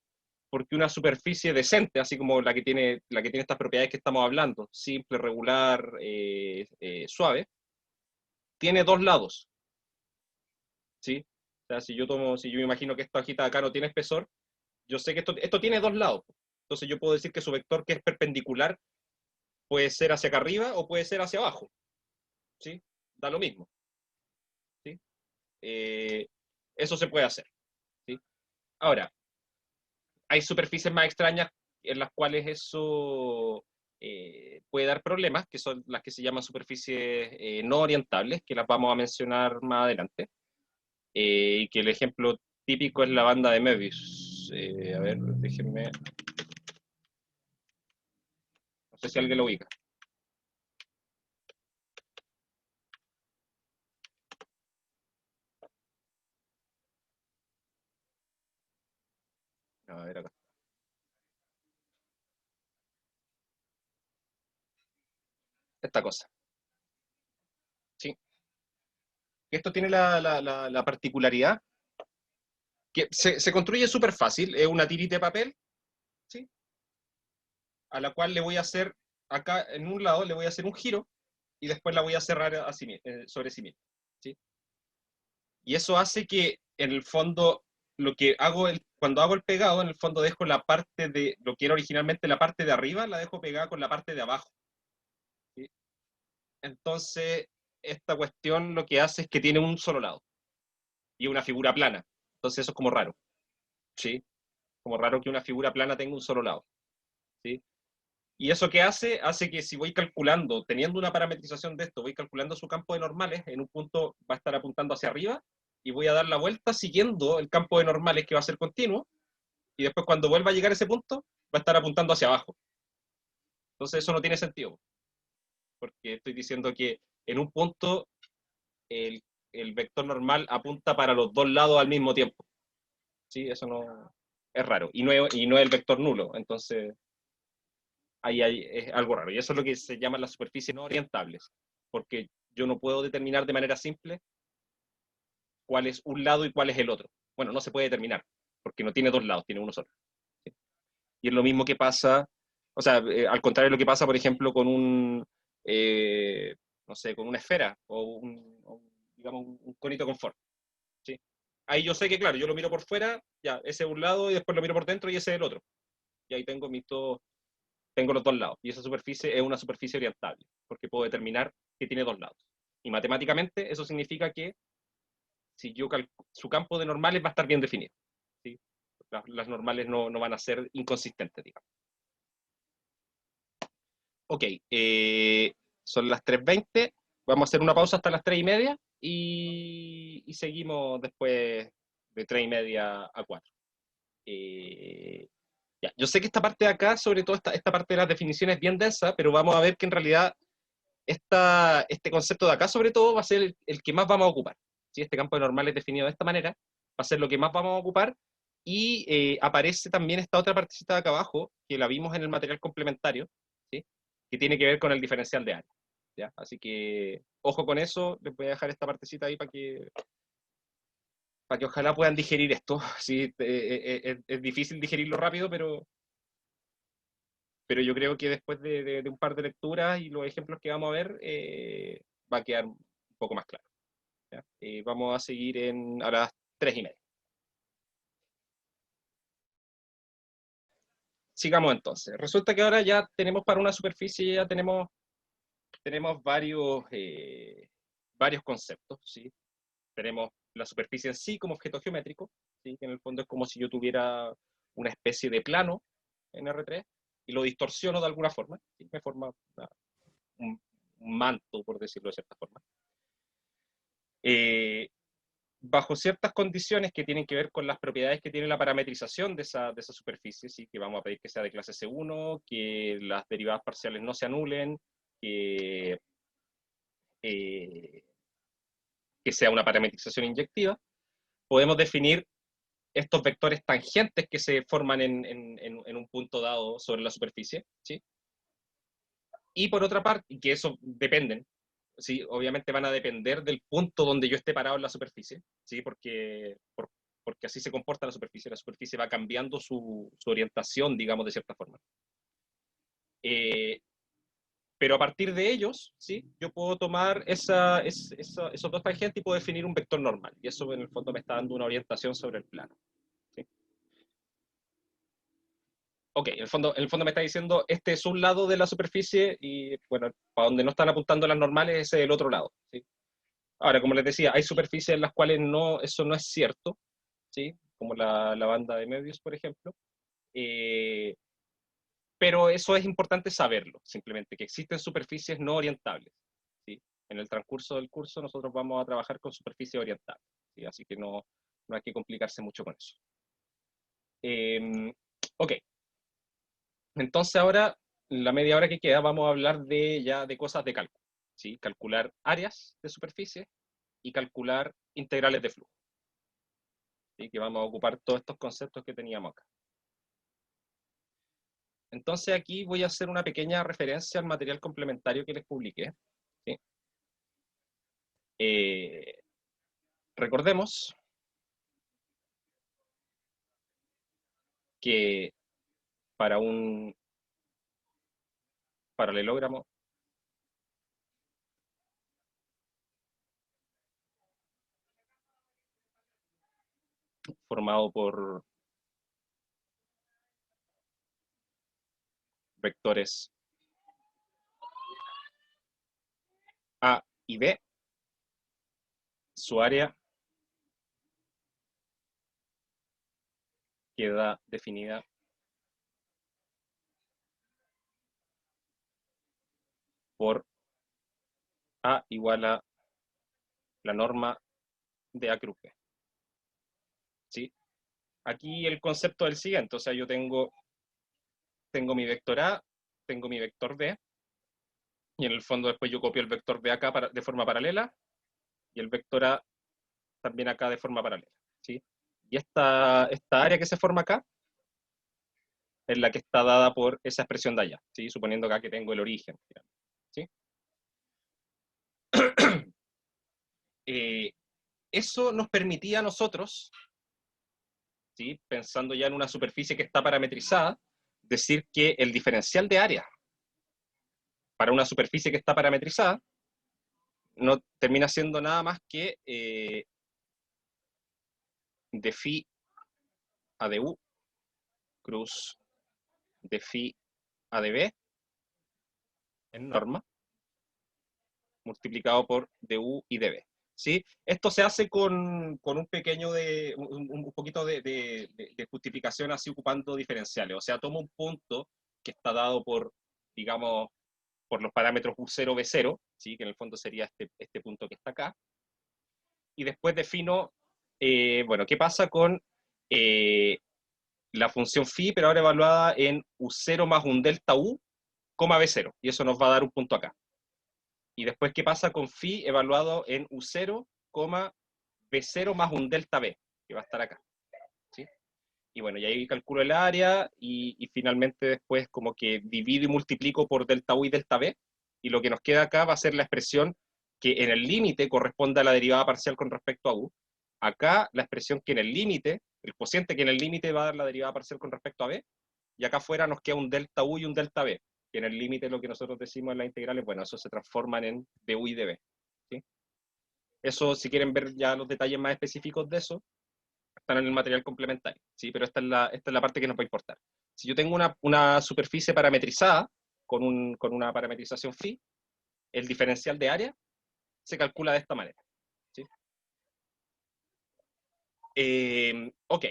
porque una superficie decente, así como la que tiene estas propiedades que estamos hablando, simple, regular, suave, tiene dos lados, ¿sí? O sea, si yo me imagino que esta hojita de acá no tiene espesor, yo sé que esto tiene dos lados. Entonces yo puedo decir que su vector que es perpendicular puede ser hacia acá arriba o puede ser hacia abajo, ¿sí? Da lo mismo, ¿sí? Eso se puede hacer, ¿sí? Ahora, hay superficies más extrañas en las cuales eso puede dar problemas, que son las que se llaman superficies no orientables, que las vamos a mencionar más adelante, y que el ejemplo típico es la banda de Möbius. A ver, déjenme, no sé si alguien lo ubica. A ver acá. Esta cosa, ¿sí? Esto tiene la particularidad que se construye súper fácil, es una tirita de papel, ¿sí? A la cual le voy a hacer, acá en un lado le voy a hacer un giro, y después la voy a cerrar sobre sí misma, ¿sí? Y eso hace que, en el fondo, lo que hago, cuando hago el pegado, en el fondo dejo la parte de, lo que era originalmente la parte de arriba, la dejo pegada con la parte de abajo, ¿sí? Entonces, esta cuestión lo que hace es que tiene un solo lado, y una figura plana. Entonces eso es como raro, ¿sí? Como raro que una figura plana tenga un solo lado, ¿sí? Y eso que hace que si voy calculando, teniendo una parametrización de esto, voy calculando su campo de normales, en un punto va a estar apuntando hacia arriba, y voy a dar la vuelta siguiendo el campo de normales que va a ser continuo, y después cuando vuelva a llegar a ese punto, va a estar apuntando hacia abajo. Entonces eso no tiene sentido. porque estoy diciendo que en un punto el, el vector normal apunta para los dos lados al mismo tiempo. ¿Sí? Eso no es raro, y no es el vector nulo, entonces ahí es algo raro, y eso es lo que se llama las superficies no orientables, porque yo no puedo determinar de manera simple cuál es un lado y cuál es el otro. Bueno, no se puede determinar, porque no tiene dos lados, tiene uno solo. ¿Sí? Y es lo mismo que pasa, o sea, al contrario de lo que pasa, por ejemplo, con no sé, con una esfera, digamos, un conito con forma. ¿Sí? Ahí yo sé que, claro, yo lo miro por fuera, ya, ese es un lado, y después lo miro por dentro y ese es el otro. Y ahí tengo los dos lados. Y esa superficie es una superficie orientable, porque puedo determinar que tiene dos lados. Y matemáticamente eso significa que si yo su campo de normales va a estar bien definido. ¿Sí? Las normales no van a ser inconsistentes, digamos. Ok, son las 3:20. Vamos a hacer una pausa hasta las 3:30 y seguimos después de 3:30 a 4. Ya, yo sé que esta parte de acá, sobre todo esta parte de las definiciones es bien densa, pero vamos a ver que en realidad este concepto de acá, sobre todo, va a ser el que más vamos a ocupar. ¿Sí? Este campo de normales definido de esta manera va a ser lo que más vamos a ocupar, y aparece también esta otra partecita de acá abajo, que la vimos en el material complementario, ¿sí? Que tiene que ver con el diferencial de área. ¿Ya? Así que, ojo con eso, les voy a dejar esta partecita ahí para que ojalá puedan digerir esto. ¿Sí? Es difícil digerirlo rápido, pero yo creo que después de un par de lecturas y los ejemplos que vamos a ver, va a quedar un poco más claro. ¿Ya? Vamos a seguir a las 3:30. Sigamos entonces. Resulta que ahora ya tenemos para una superficie, ya tenemos varios conceptos, ¿sí? Tenemos la superficie en sí como objeto geométrico, ¿sí? Que en el fondo es como si yo tuviera una especie de plano en R3 y lo distorsiono de alguna forma, ¿sí? Me forma un, un manto, por decirlo de cierta forma. Bajo ciertas condiciones que tienen que ver con las propiedades que tiene la parametrización de esa superficie, ¿sí? Que vamos a pedir que sea de clase C1, que las derivadas parciales no se anulen, que, eh, que sea una parametrización inyectiva, podemos definir estos vectores tangentes que se forman en un punto dado sobre la superficie, ¿sí? Y por otra parte, y que eso dependen, ¿sí? Obviamente van a depender del punto donde yo esté parado en la superficie, ¿sí? Porque así se comporta la superficie va cambiando su orientación, digamos, de cierta forma. Pero a partir de ellos, ¿sí? Yo puedo tomar esos dos tangentes y puedo definir un vector normal, y eso en el fondo me está dando una orientación sobre el plano. ¿Sí? Ok, en el fondo me está diciendo, este es un lado de la superficie, y bueno, para donde no están apuntando las normales, ese es el otro lado, ¿sí? Ahora, como les decía, hay superficies en las cuales eso no es cierto, ¿sí? Como la banda de Möbius, por ejemplo. Eh, pero eso es importante saberlo, simplemente, que existen superficies no orientables, ¿sí? En el transcurso del curso nosotros vamos a trabajar con superficies orientables, ¿sí? Así que no hay que complicarse mucho con eso. Ok, entonces ahora, en la media hora que queda, vamos a hablar ya de cosas de cálculo, ¿sí? Calcular áreas de superficie y calcular integrales de flujo. ¿Sí? Que vamos a ocupar todos estos conceptos que teníamos acá. Entonces aquí voy a hacer una pequeña referencia al material complementario que les publiqué. ¿Sí? Recordemos que para un paralelogramo formado por vectores A y B, su área queda definida por A igual a la norma de A cruz B. ¿Sí? Aquí el concepto es el siguiente, o sea, yo tengo mi vector A, tengo mi vector B, y en el fondo después yo copio el vector B acá de forma paralela, y el vector A también acá de forma paralela, ¿sí? Y esta área que se forma acá es la que está dada por esa expresión de allá, ¿sí? Suponiendo acá que tengo el origen, ¿sí? Eso nos permitía a nosotros, ¿sí? Pensando ya en una superficie que está parametrizada, decir que el diferencial de área para una superficie que está parametrizada no termina siendo nada más que de phi a de u cruz de phi a de b en norma multiplicado por du y db. ¿Sí? Esto se hace con un pequeño un poquito de justificación así ocupando diferenciales. O sea, tomo un punto que está dado por, digamos, por los parámetros u0, b0, ¿sí? Que en el fondo sería este punto que está acá. Y después defino, bueno, ¿qué pasa con la función phi, pero ahora evaluada en u0 más un delta u, coma b0? Y eso nos va a dar un punto acá. Y después, ¿qué pasa con phi evaluado en u0, b0 más un delta b, que va a estar acá? ¿Sí? Y bueno, y ahí calculo el área, y finalmente después como que divido y multiplico por delta u y delta b, y lo que nos queda acá va a ser la expresión que en el límite corresponde a la derivada parcial con respecto a u. Acá la expresión que en el límite, el cociente que en el límite va a dar la derivada parcial con respecto a b, y acá afuera nos queda un delta u y un delta b, que en el límite lo que nosotros decimos en las integrales, bueno, eso se transforman en du y db. ¿Sí? Eso, si quieren ver ya los detalles más específicos de eso, están en el material complementario, ¿sí? Pero esta es la parte que nos va a importar. Si yo tengo una superficie parametrizada, con una parametrización phi, el diferencial de área se calcula de esta manera, ¿sí? Ok.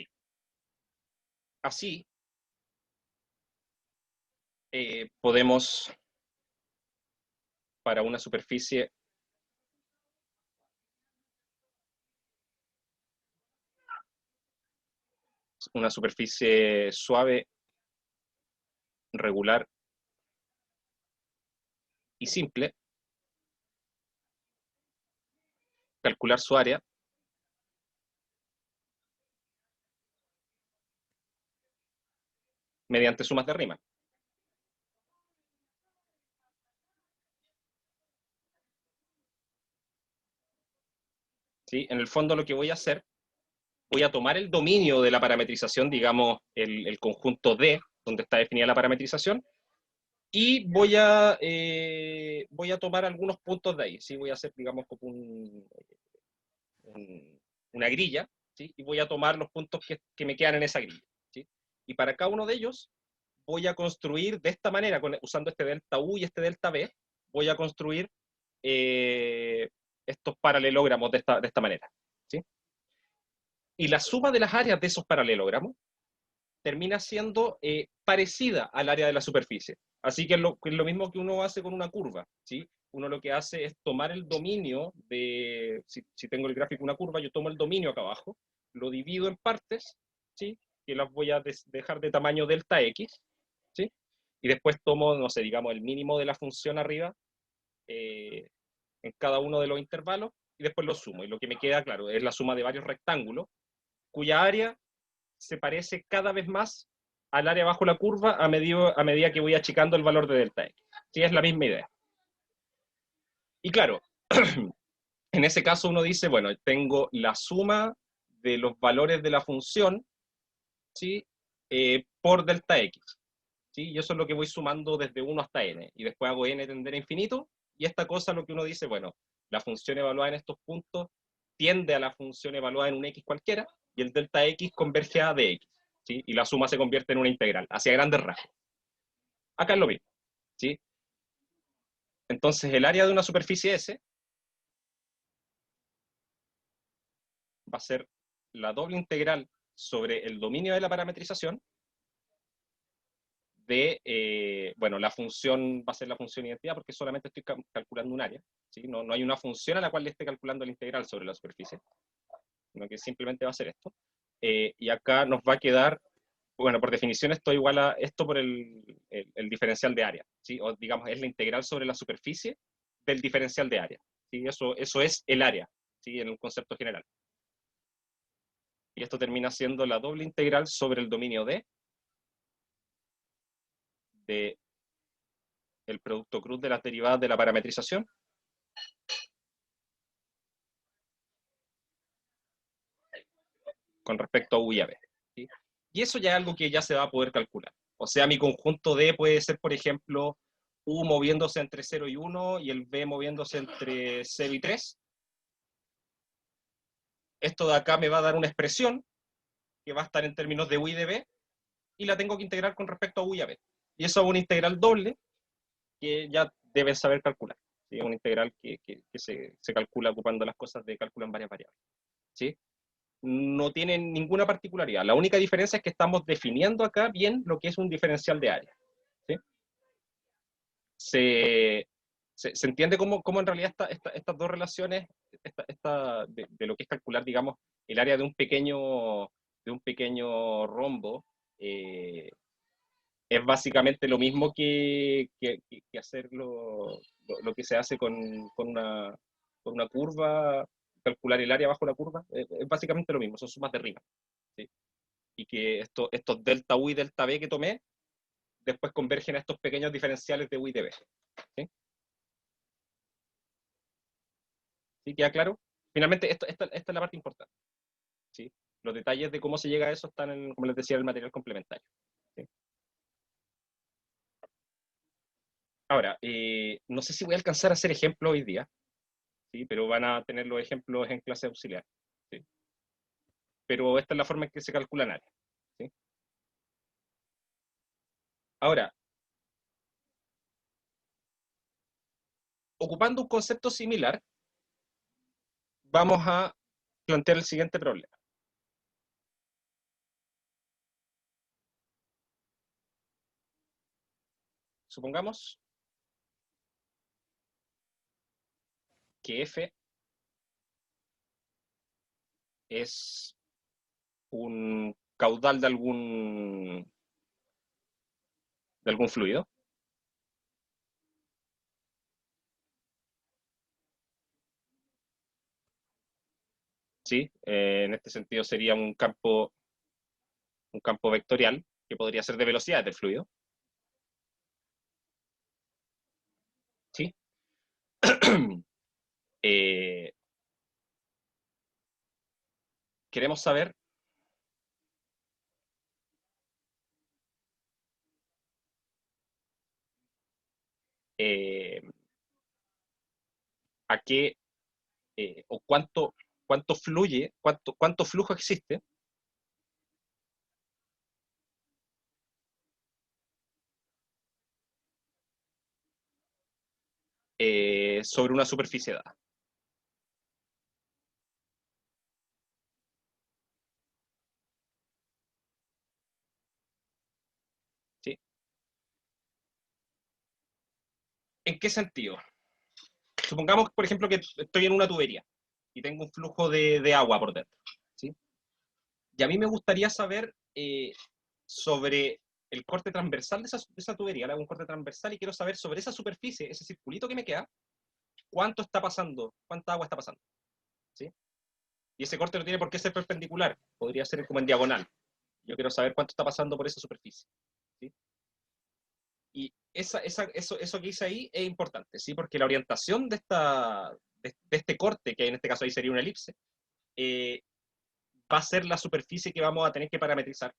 Así, podemos, para una superficie suave, regular y simple, calcular su área mediante sumas de Riemann. ¿Sí? En el fondo lo que voy a hacer, voy a tomar el dominio de la parametrización, digamos el conjunto D, donde está definida la parametrización, y voy a tomar algunos puntos de ahí, ¿sí? Voy a hacer, digamos, como una grilla, ¿sí? Y voy a tomar los puntos que me quedan en esa grilla, ¿sí? Y para cada uno de ellos voy a construir de esta manera, usando este delta U y este delta B, voy a construir estos paralelogramos de esta manera, ¿sí? Y la suma de las áreas de esos paralelogramos termina siendo parecida al área de la superficie. Así que es lo mismo que uno hace con una curva, ¿sí? Uno lo que hace es tomar el dominio de, si tengo el gráfico de una curva, yo tomo el dominio acá abajo, lo divido en partes, ¿sí? Que las voy a dejar de tamaño delta x, ¿sí? Y después tomo, no sé, digamos, el mínimo de la función arriba en cada uno de los intervalos, y después lo sumo. Y lo que me queda, claro, es la suma de varios rectángulos, cuya área se parece cada vez más al área bajo la curva a medida que voy achicando el valor de delta x. Sí, es la misma idea. Y claro, en ese caso uno dice, bueno, tengo la suma de los valores de la función, ¿sí? Por delta x. ¿Sí? Y eso es lo que voy sumando desde 1 hasta n. Y después hago n tender a infinito, y esta cosa lo que uno dice, bueno, la función evaluada en estos puntos tiende a la función evaluada en un x cualquiera, y el delta x converge a dx, ¿sí? Y la suma se convierte en una integral, hacia grandes rasgos. Acá es lo mismo, ¿sí? Entonces el área de una superficie S va a ser la doble integral sobre el dominio de la parametrización de, bueno, la función va a ser la función identidad porque solamente estoy calculando un área, ¿sí? No hay una función a la cual le esté calculando la integral sobre la superficie, sino que simplemente va a ser esto. Y acá nos va a quedar bueno, por definición esto es igual a esto por el diferencial de área, ¿sí? O digamos, es la integral sobre la superficie del diferencial de área, ¿sí? Eso es el área, ¿sí? En un concepto general. Y esto termina siendo la doble integral sobre el dominio D de el producto cruz de las derivadas de la parametrización con respecto a U y a B, ¿sí? Y eso ya es algo que ya se va a poder calcular. O sea, mi conjunto D puede ser, por ejemplo, U moviéndose entre 0 y 1 y el B moviéndose entre 0 y 3. Esto de acá me va a dar una expresión que va a estar en términos de U y de B, y la tengo que integrar con respecto a U y a B. Y eso es una integral doble que ya deben saber calcular, ¿sí? Es una integral que se calcula ocupando las cosas de cálculo en varias variables, ¿sí? No tienen ninguna particularidad. La única diferencia es que estamos definiendo acá bien lo que es un diferencial de área, ¿sí? Se entiende cómo en realidad estas dos relaciones, de lo que es calcular, digamos, el área de un pequeño rombo, es básicamente lo mismo que hacer lo que se hace con una curva, calcular el área bajo la curva, es básicamente lo mismo, son sumas de rima, ¿sí? Y que estos delta U y delta B que tomé, después convergen a estos pequeños diferenciales de U y de B, ¿sí? ¿Sí? ¿Queda claro? Finalmente, esta es la parte importante, ¿sí? Los detalles de cómo se llega a eso están, como les decía, en el material complementario, ¿sí? Ahora, no sé si voy a alcanzar a hacer ejemplos hoy día, ¿sí? Pero van a tener los ejemplos en clase auxiliar, ¿sí? Pero esta es la forma en que se calculan áreas, ¿sí? Ahora, ocupando un concepto similar, vamos a plantear el siguiente problema. Supongamos que F es un caudal de algún fluido, ¿sí? En este sentido sería un campo vectorial que podría ser de velocidad del fluido, ¿sí? Eh, queremos saber eh, a qué o cuánto fluye, cuánto flujo existe sobre una superficie dada. ¿Sí? ¿En qué sentido? Supongamos, por ejemplo, que estoy en una tubería y tengo un flujo de agua por dentro, ¿sí? Y a mí me gustaría saber sobre el corte transversal de esa tubería. Le hago un corte transversal y quiero saber sobre esa superficie, ese circulito que me queda, cuánto está pasando, cuánta agua está pasando, ¿sí? Y ese corte no tiene por qué ser perpendicular, podría ser como en diagonal. Yo quiero saber cuánto está pasando por esa superficie, ¿sí? Y eso que hice ahí es importante, ¿sí? Porque la orientación de este corte, que en este caso ahí sería una elipse, eh, va a ser la superficie que vamos a tener que parametrizar,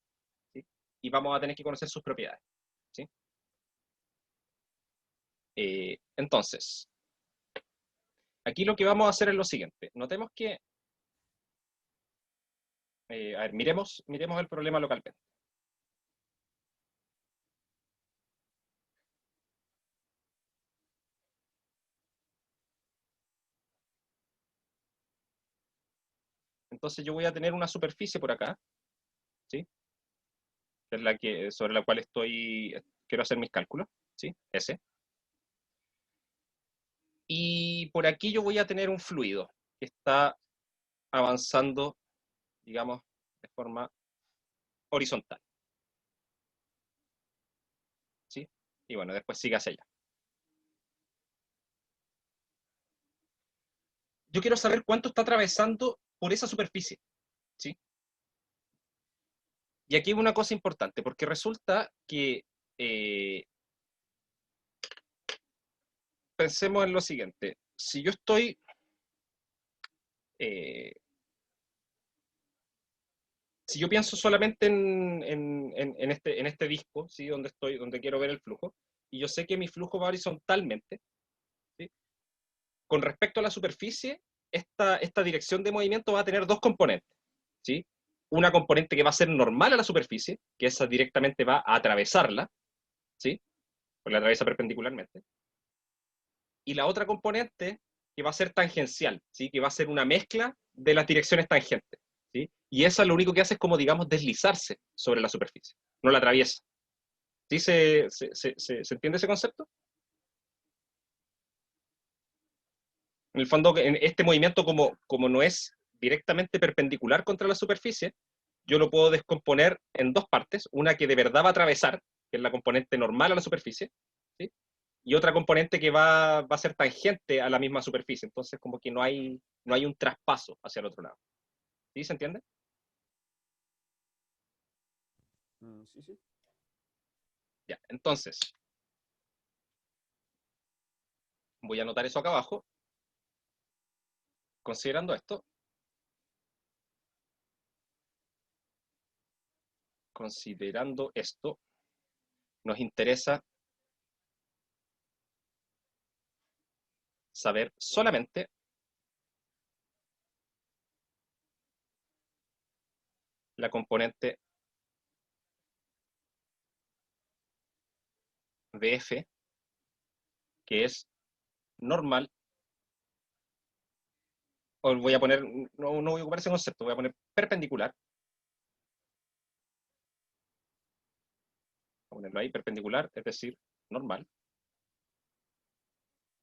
¿sí? Y vamos a tener que conocer sus propiedades, ¿sí? Entonces, aquí lo que vamos a hacer es lo siguiente. Notemos que, a ver, miremos el problema localmente. Entonces yo voy a tener una superficie por acá, ¿sí? Que es sobre la cual quiero hacer mis cálculos, ¿sí? S. Y por aquí yo voy a tener un fluido que está avanzando, digamos, de forma horizontal, y bueno, después sigue hacia allá. Yo quiero saber cuánto está atravesando por esa superficie, ¿sí? Y aquí hay una cosa importante, porque resulta que pensemos en lo siguiente. Si yo estoy si yo pienso solamente en este disco, ¿sí? Donde quiero ver el flujo, y yo sé que mi flujo va horizontalmente, ¿sí? Con respecto a la superficie, esta dirección de movimiento va a tener dos componentes, ¿sí? Una componente que va a ser normal a la superficie, que esa directamente va a atravesarla, ¿sí? Pues la atraviesa perpendicularmente. Y la otra componente que va a ser tangencial, ¿sí? Que va a ser una mezcla de las direcciones tangentes, ¿sí? Y esa lo único que hace es como, digamos, deslizarse sobre la superficie, no la atraviesa. ¿Sí se entiende ese concepto? En el fondo, en este movimiento, como no es directamente perpendicular contra la superficie, yo lo puedo descomponer en dos partes, una que de verdad va a atravesar, que es la componente normal a la superficie, ¿sí? Y otra componente que va a ser tangente a la misma superficie, entonces como que no hay un traspaso hacia el otro lado. ¿Sí se entiende? Sí, sí. Ya, entonces, voy a anotar eso acá abajo. Considerando esto, nos interesa saber solamente la componente de F, que es normal, o voy a poner, no voy a ocupar ese concepto, voy a poner perpendicular, voy a ponerlo ahí, perpendicular, es decir, normal,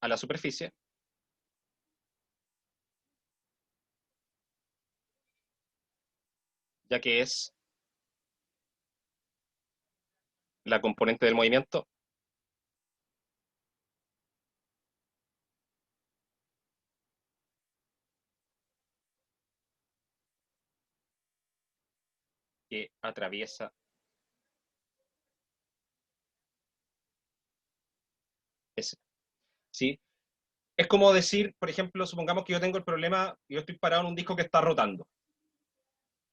a la superficie, ya que es la componente del movimiento que atraviesa ese. ¿Sí? Es como decir, por ejemplo, supongamos que yo tengo el problema, yo estoy parado en un disco que está rotando,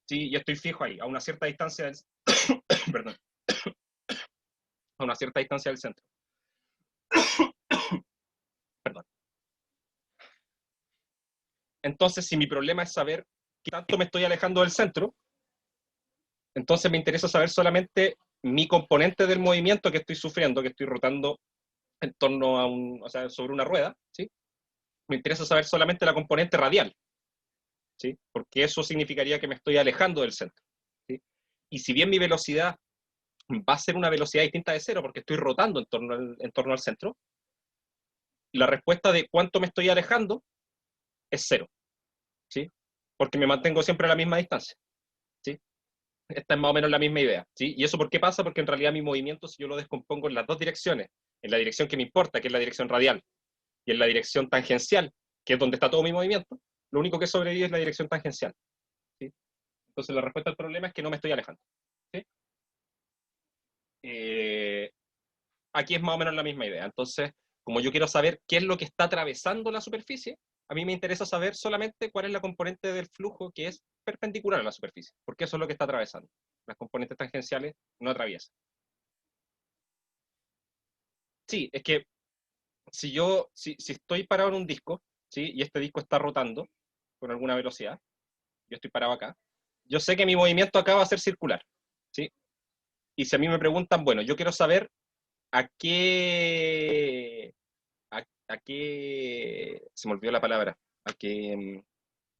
¿sí? Y estoy fijo ahí, a una cierta distancia del, perdón, a una cierta distancia del centro. Perdón. Entonces, si mi problema es saber qué tanto me estoy alejando del centro, entonces me interesa saber solamente mi componente del movimiento que estoy sufriendo, que estoy rotando en torno a o sea, sobre una rueda, ¿sí? Me interesa saber solamente la componente radial, ¿sí? Porque eso significaría que me estoy alejando del centro, ¿sí? Y si bien mi velocidad va a ser una velocidad distinta de cero, porque estoy rotando en torno al centro, la respuesta de cuánto me estoy alejando es cero, ¿sí? Porque me mantengo siempre a la misma distancia, ¿sí? Esta es más o menos la misma idea, ¿sí? ¿Y eso por qué pasa? Porque en realidad mi movimiento, si yo lo descompongo en las dos direcciones, en la dirección que me importa, que es la dirección radial, y en la dirección tangencial, que es donde está todo mi movimiento, lo único que sobrevive es la dirección tangencial, ¿sí? Entonces la respuesta al problema es que no me estoy alejando, ¿sí? Aquí es más o menos la misma idea. Entonces, como yo quiero saber qué es lo que está atravesando la superficie, a mí me interesa saber solamente cuál es la componente del flujo que es perpendicular a la superficie, porque eso es lo que está atravesando. Las componentes tangenciales no atraviesan. Sí, es que si estoy parado en un disco, ¿sí? Y este disco está rotando con alguna velocidad, yo estoy parado acá, yo sé que mi movimiento acá va a ser circular, ¿sí? Y si a mí me preguntan, bueno, yo quiero saber a qué, a qué, se me olvidó la palabra, a qué,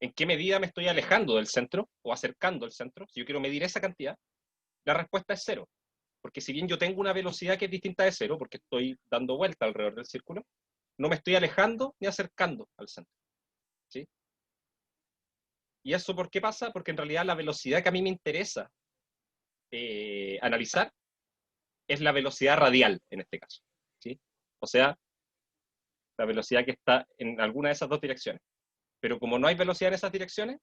en qué medida me estoy alejando del centro o acercando al centro, si yo quiero medir esa cantidad, la respuesta es cero. Porque si bien yo tengo una velocidad que es distinta de cero, porque estoy dando vuelta alrededor del círculo, no me estoy alejando ni acercando al centro, ¿sí? ¿Y eso por qué pasa? Porque en realidad la velocidad que a mí me interesa analizar es la velocidad radial, en este caso. O sea, la velocidad que está en alguna de esas dos direcciones. Pero como no hay velocidad en esas direcciones,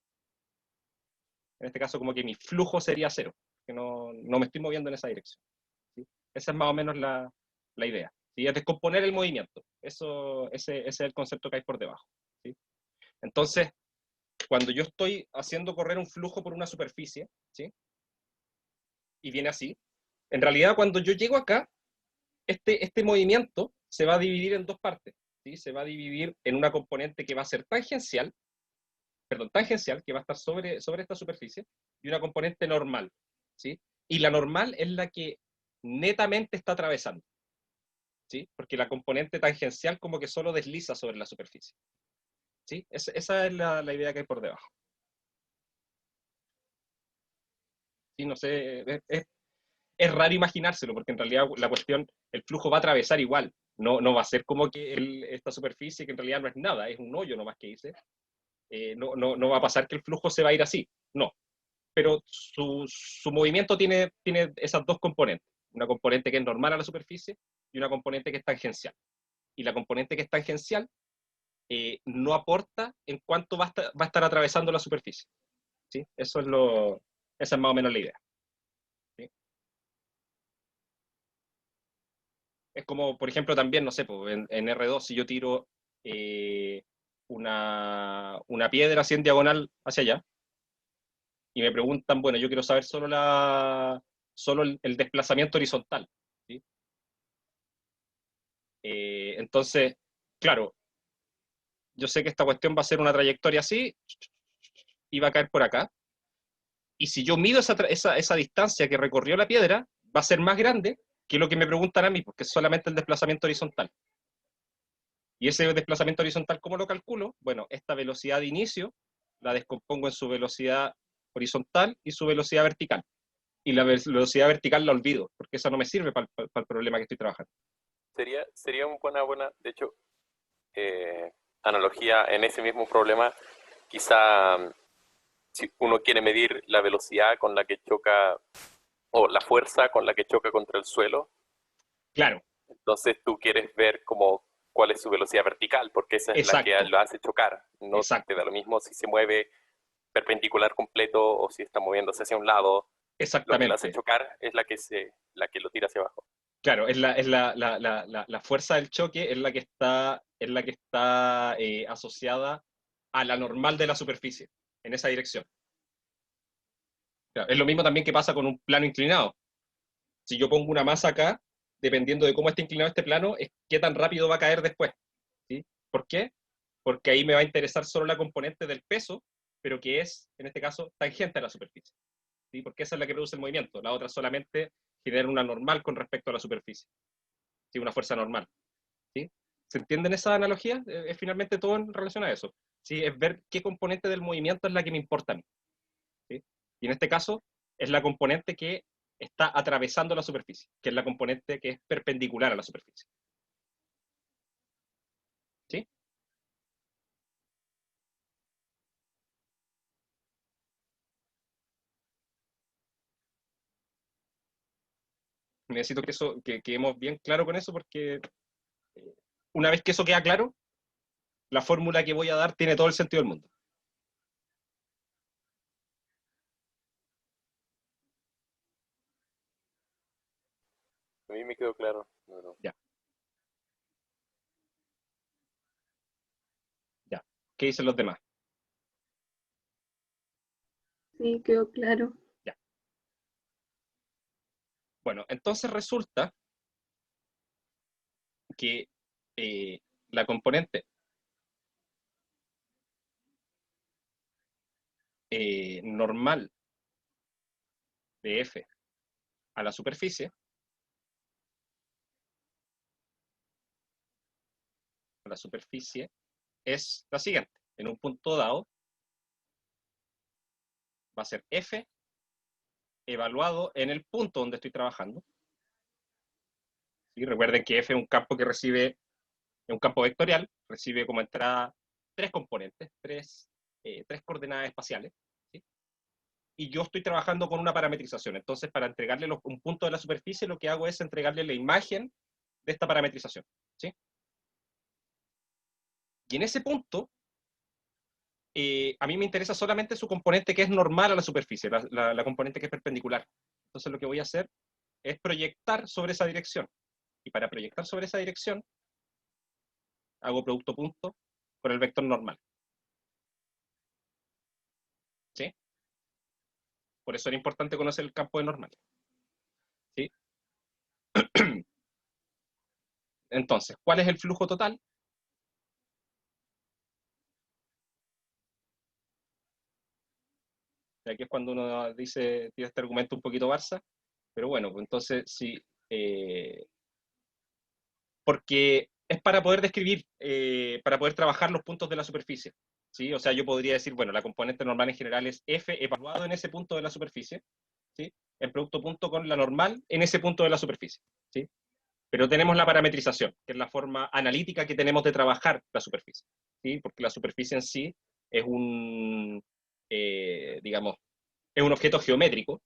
en este caso como que mi flujo sería cero, que no me estoy moviendo en esa dirección. ¿Sí? Esa es más o menos la idea. ¿Sí? Es descomponer el movimiento. Ese es el concepto que hay por debajo. ¿Sí? Entonces, cuando yo estoy haciendo correr un flujo por una superficie, ¿sí? Y viene así, en realidad cuando yo llego acá, este movimiento se va a dividir en dos partes. ¿Sí? Se va a dividir en una componente que va a ser tangencial, que va a estar sobre esta superficie, y una componente normal. ¿Sí? Y la normal es la que netamente está atravesando. ¿Sí? Porque la componente tangencial como que solo desliza sobre la superficie. ¿Sí? Esa es la idea que hay por debajo. ¿Sí? No sé, es raro imaginárselo, porque en realidad la cuestión, el flujo va a atravesar igual. No va a ser como que esta superficie, que en realidad no es nada, es un hoyo nomás que hice. No va a pasar que el flujo se va a ir así. No. Pero su movimiento tiene esas dos componentes. Una componente que es normal a la superficie y una componente que es tangencial. Y la componente que es tangencial no aporta en cuánto va a estar atravesando la superficie. ¿Sí? Esa es más o menos la idea. ¿Sí? Es como, por ejemplo, también, no sé, pues, en R2, si yo tiro una piedra así en diagonal hacia allá, y me preguntan, bueno, yo quiero saber solo el desplazamiento horizontal. ¿Sí? Entonces, claro, yo sé que esta cuestión va a ser una trayectoria así, y va a caer por acá, y si yo mido esa distancia que recorrió la piedra, va a ser más grande que lo que me preguntan a mí, porque es solamente el desplazamiento horizontal. Y ese desplazamiento horizontal, ¿cómo lo calculo? Bueno, esta velocidad de inicio la descompongo en su velocidad horizontal y su velocidad vertical. Y la velocidad vertical la olvido, porque esa no me sirve para el problema que estoy trabajando. Sería una buena, de hecho, analogía en ese mismo problema. Quizá si uno quiere medir la velocidad con la que choca o la fuerza con la que choca contra el suelo, Claro, entonces tú quieres ver como cuál es su velocidad vertical, porque esa es la que exacto, lo hace chocar. No te exacto, da lo mismo si se mueve perpendicular completo o si está moviéndose hacia un lado. Lo que lo hace exactamente. chocar es la que lo tira hacia abajo. Claro, la fuerza del choque es la que está asociada a la normal de la superficie, en esa dirección. Claro, es lo mismo también que pasa con un plano inclinado. Si yo pongo una masa acá, dependiendo de cómo esté inclinado este plano, es qué tan rápido va a caer después. ¿Sí? ¿Por qué? Porque ahí me va a interesar solo la componente del peso, pero que es, en este caso, tangente a la superficie. ¿Sí? Porque esa es la que produce el movimiento. La otra solamente genera una normal con respecto a la superficie. ¿Sí? Una fuerza normal. ¿Sí? ¿Se entienden esas analogías? Es finalmente todo en relación a eso. ¿Sí? Es ver qué componente del movimiento es la que me importa a mí. ¿Sí? Y en este caso, es la componente que está atravesando la superficie, que es la componente que es perpendicular a la superficie. ¿Sí? Necesito que quedemos bien claro con eso, porque una vez que eso queda claro, la fórmula que voy a dar tiene todo el sentido del mundo. A mí me quedó claro. No. Ya, ya. ¿Qué dicen los demás? Sí, quedó claro. Ya. Bueno, entonces resulta que la componente normal de F a la superficie es la siguiente. En un punto dado va a ser F evaluado en el punto donde estoy trabajando. ¿Sí? Recuerden que F es un campo que recibe, es un campo vectorial, recibe como entrada tres componentes, tres coordenadas espaciales. ¿Sí? Y yo estoy trabajando con una parametrización. Entonces, para entregarle un punto de la superficie, lo que hago es entregarle la imagen de esta parametrización. ¿Sí? Y en ese punto, a mí me interesa solamente su componente que es normal a la superficie, la componente que es perpendicular. Entonces lo que voy a hacer es proyectar sobre esa dirección. Y para proyectar sobre esa dirección, hago producto punto con el vector normal. ¿Sí? Por eso era importante conocer el campo de normal. ¿Sí? Entonces, ¿cuál es el flujo total? Y aquí es cuando uno dice, tiene este argumento un poquito Barça, pero bueno, pues entonces sí, porque es para poder describir, para poder trabajar los puntos de la superficie. ¿Sí? O sea, yo podría decir, bueno, la componente normal en general es F evaluado en ese punto de la superficie, ¿sí? En producto punto con la normal en ese punto de la superficie. ¿Sí? Pero tenemos la parametrización, que es la forma analítica que tenemos de trabajar la superficie. ¿Sí? Porque la superficie en sí es un, digamos, es un objeto geométrico.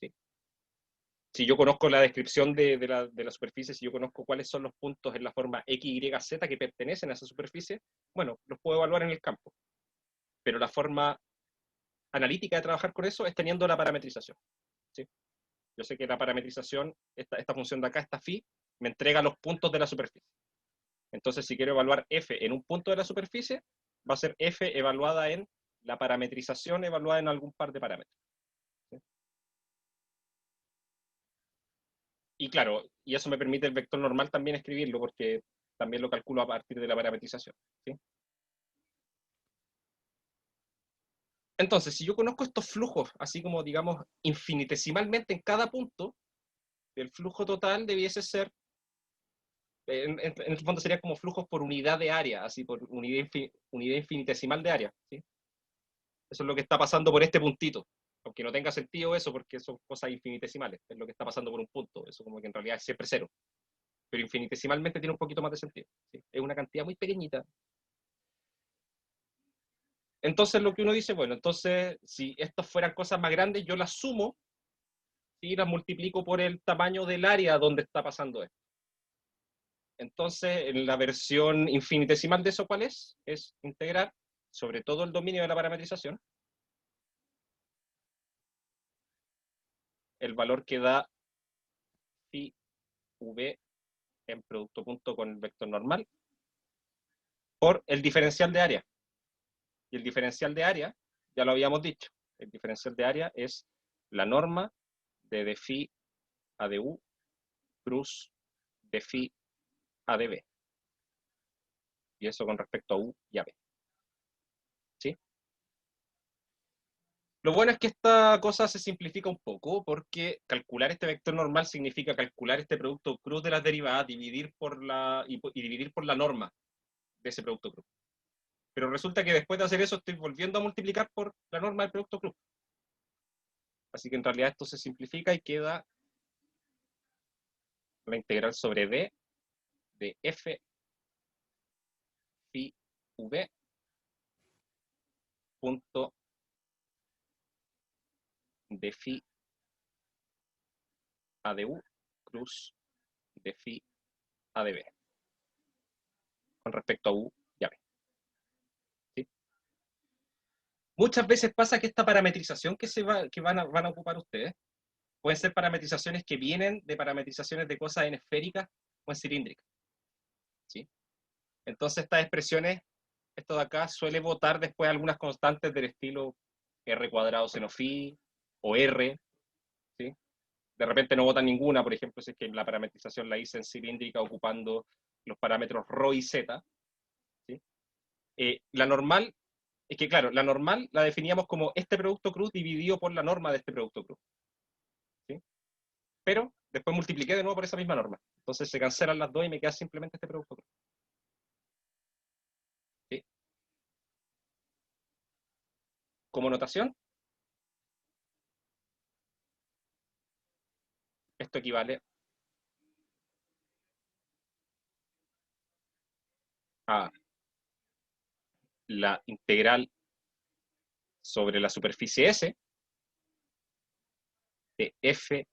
¿Sí? Si yo conozco la descripción de la superficie, si yo conozco cuáles son los puntos en la forma X, Y, Z que pertenecen a esa superficie, bueno, los puedo evaluar en el campo. Pero la forma analítica de trabajar con eso es teniendo la parametrización. ¿Sí? Yo sé que la parametrización, esta función de acá, esta phi, me entrega los puntos de la superficie. Entonces, si quiero evaluar f en un punto de la superficie, va a ser f evaluada en la parametrización evaluada en algún par de parámetros. ¿Sí? Y claro, y eso me permite el vector normal también escribirlo, porque también lo calculo a partir de la parametrización. ¿Sí? Entonces, si yo conozco estos flujos, así como, digamos, infinitesimalmente en cada punto, el flujo total debiese ser, en el fondo sería como flujos por unidad de área, así por unidad infinitesimal de área. ¿Sí? Eso es lo que está pasando por este puntito. Aunque no tenga sentido eso, porque son cosas infinitesimales. Es lo que está pasando por un punto. Eso como que en realidad es siempre cero. Pero infinitesimalmente tiene un poquito más de sentido. ¿Sí? Es una cantidad muy pequeñita. Entonces lo que uno dice, bueno, entonces si estas fueran cosas más grandes, yo las sumo y las multiplico por el tamaño del área donde está pasando esto. Entonces, en la versión infinitesimal de eso, ¿cuál es? Es integrar sobre todo el dominio de la parametrización el valor que da phi v en producto punto con el vector normal por el diferencial de área. Y el diferencial de área, ya lo habíamos dicho, el diferencial de área es la norma de phi a de u cruz de phi a de b. Y eso con respecto a u y a b. ¿Sí? Lo bueno es que esta cosa se simplifica un poco porque calcular este vector normal significa calcular este producto cruz de las derivadas, dividir por y dividir por la norma de ese producto cruz. Pero resulta que después de hacer eso estoy volviendo a multiplicar por la norma del producto cruz. Así que en realidad esto se simplifica y queda la integral sobre d de f phi v punto de phi a de u cruz de phi a de b con respecto a u y a b. ¿Sí? Muchas veces pasa que esta parametrización que van a ocupar ustedes pueden ser parametrizaciones que vienen de parametrizaciones de cosas en esféricas o en cilíndricas. ¿Sí? Entonces estas expresiones, esto de acá suele botar después algunas constantes del estilo r cuadrado seno phi o r. ¿Sí? De repente no botan ninguna, por ejemplo, si es que la parametrización la hice en cilíndrica ocupando los parámetros ρ y z. ¿Sí? La normal, es que claro, la normal la definíamos como este producto cruz dividido por la norma de este producto cruz. ¿Sí? Pero después multipliqué de nuevo por esa misma norma. Entonces se cancelan las dos y me queda simplemente este producto cruz. ¿Sí? Como notación, esto equivale a la integral sobre la superficie S de f.ds.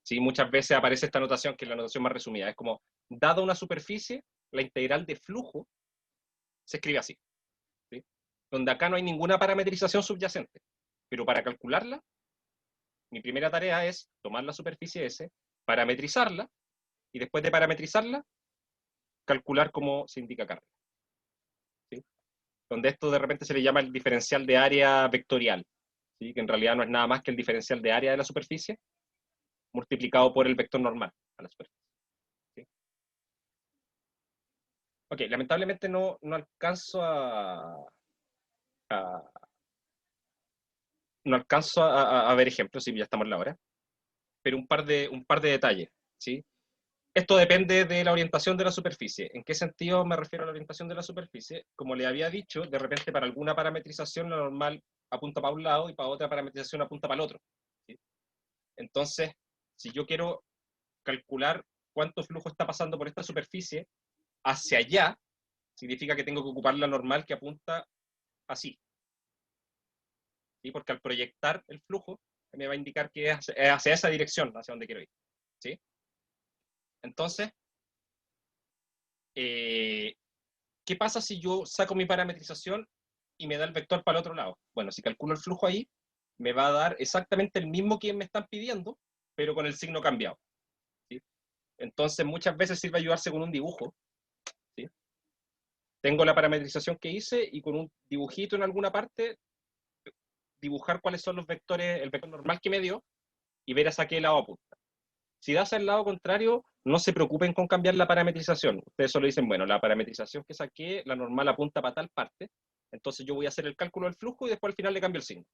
¿sí? Muchas veces aparece esta notación, que es la notación más resumida. Es como, dada una superficie, la integral de flujo se escribe así, ¿sí? Donde acá no hay ninguna parametrización subyacente. Pero para calcularla, mi primera tarea es tomar la superficie S, parametrizarla, y después de parametrizarla, calcular cómo se indica acá, ¿sí? Donde esto de repente se le llama el diferencial de área vectorial, ¿sí? Que en realidad no es nada más que el diferencial de área de la superficie multiplicado por el vector normal a la superficie, ¿sí? Ok, lamentablemente no alcanzo a- no alcanzo a ver ejemplos, si ya estamos en la hora, pero un par de detalles, ¿sí? Esto depende de la orientación de la superficie. ¿En qué sentido me refiero a la orientación de la superficie? Como le había dicho, de repente para alguna parametrización la normal apunta para un lado y para otra parametrización apunta para el otro, ¿sí? Entonces, si yo quiero calcular cuánto flujo está pasando por esta superficie hacia allá, significa que tengo que ocupar la normal que apunta así, ¿sí? Porque al proyectar el flujo me va a indicar que es hacia esa dirección, hacia donde quiero ir, ¿sí? Entonces, ¿qué pasa si yo saco mi parametrización y me da el vector para el otro lado? Bueno, si calculo el flujo ahí, me va a dar exactamente el mismo que me están pidiendo, pero con el signo cambiado, ¿sí? Entonces, muchas veces sirve ayudarse con un dibujo, ¿sí? Tengo la parametrización que hice y con un dibujito en alguna parte, dibujar cuáles son los vectores, el vector normal que me dio y ver hacia qué lado apunta. Si das al lado contrario, no se preocupen con cambiar la parametrización. Ustedes solo dicen, bueno, la parametrización que saqué, la normal apunta para tal parte, entonces yo voy a hacer el cálculo del flujo y después al final le cambio el signo,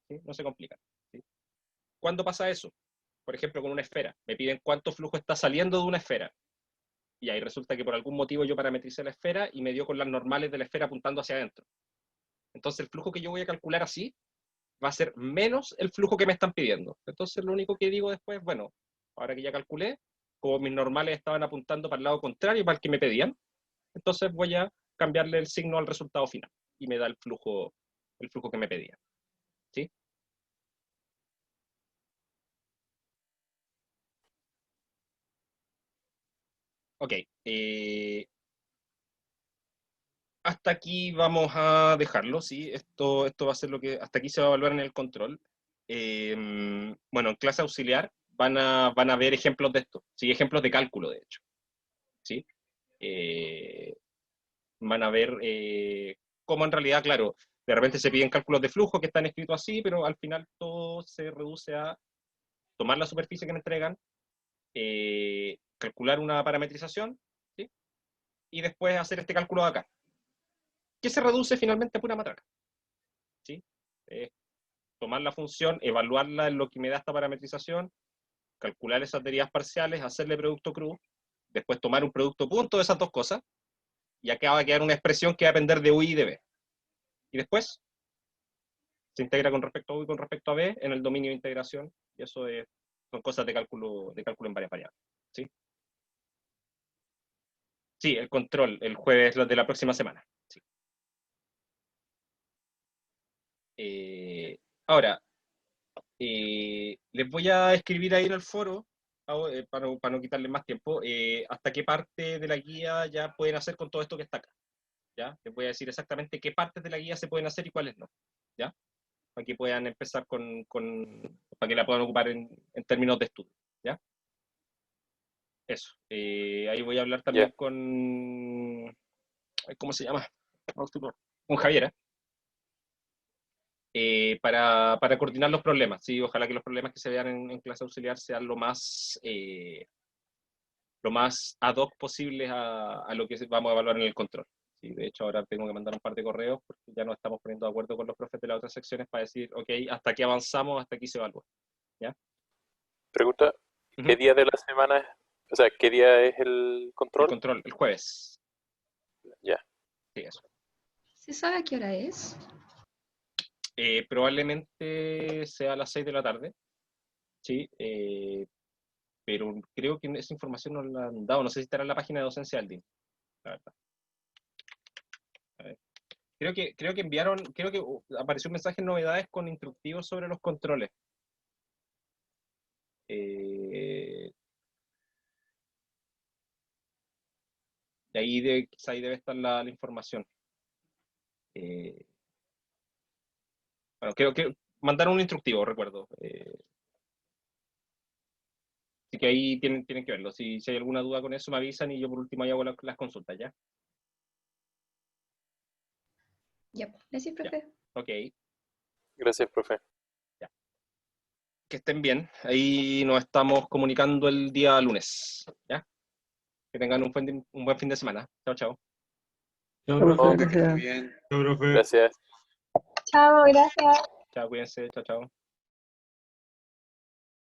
¿sí? No se complica, ¿sí? ¿Cuándo pasa eso? Por ejemplo, con una esfera. Me piden cuánto flujo está saliendo de una esfera. Y ahí resulta que por algún motivo yo parametricé la esfera y me dio con las normales de la esfera apuntando hacia adentro. Entonces el flujo que yo voy a calcular así va a ser menos el flujo que me están pidiendo. Entonces lo único que digo después, bueno, ahora que ya calculé, como mis normales estaban apuntando para el lado contrario, para el que me pedían, entonces voy a cambiarle el signo al resultado final y me da el flujo que me pedía, ¿sí? Ok, hasta aquí vamos a dejarlo, ¿sí? Esto va a ser lo que, hasta aquí se va a evaluar en el control. Bueno, en clase auxiliar van a ver ejemplos de esto, ¿sí? Ejemplos de cálculo, de hecho, ¿sí? Eh, Van a ver cómo en realidad, claro, de repente se piden cálculos de flujo que están escritos así, pero al final todo se reduce a tomar la superficie que me entregan, calcular una parametrización, ¿sí? Y después hacer este cálculo de acá, que se reduce finalmente a pura matraca, ¿sí? Tomar la función, evaluarla en lo que me da esta parametrización, calcular esas derivas parciales, hacerle producto cruz, después tomar un producto punto de esas dos cosas, y acá va a quedar una expresión que va a depender de U y de B. Y después se integra con respecto a U y con respecto a B en el dominio de integración, y eso son cosas de cálculo en varias variables, ¿sí? Sí, el control, el jueves de la próxima semana, sí. Ahora, les voy a escribir ahí en el foro, para no quitarles más tiempo, hasta qué parte de la guía ya pueden hacer con todo esto que está acá, ¿ya? Les voy a decir exactamente qué partes de la guía se pueden hacer y cuáles no, ¿ya? Para que puedan empezar para que la puedan ocupar en términos de estudio, ¿ya? Eso. Ahí voy a hablar Ya. también con, ¿cómo se llama? Con Javiera, para coordinar los problemas. Sí, ojalá que los problemas que se vean en clase auxiliar sean lo más ad hoc posible a lo que vamos a evaluar en el control. Sí, de hecho, ahora tengo que mandar un par de correos porque ya nos estamos poniendo de acuerdo con los profes de las otras secciones para decir, ok, hasta aquí avanzamos, hasta aquí se evalúa. ¿Ya? Pregunta, ¿qué Ujú. día de la semana es? O sea, ¿qué día es el El control? control, el jueves. Ya. Sí, eso. ¿Se sabe a qué hora es? Probablemente sea a las 6 de la tarde, sí, pero creo que esa información no la han dado, no sé si estará en la página de docencia del DIN, la verdad. A ver. Creo que enviaron, creo que apareció un mensaje en novedades con instructivos sobre los controles. Y quizá ahí debe estar la información. Bueno, creo que mandaron un instructivo, recuerdo. Así que ahí tienen que verlo. Si hay alguna duda con eso, me avisan y yo por último ahí hago las consultas, ¿ya? Ya, pues. Gracias, profe. Ok, Gracias, profe. que estén bien. Ahí nos estamos comunicando el día lunes, ¿ya? Que tengan un buen fin de semana. Chao, chao. Chao, Profe, profe. que esté Gracias. bien. Gracias. Chao, gracias. Chao, cuídense. Chao, chao.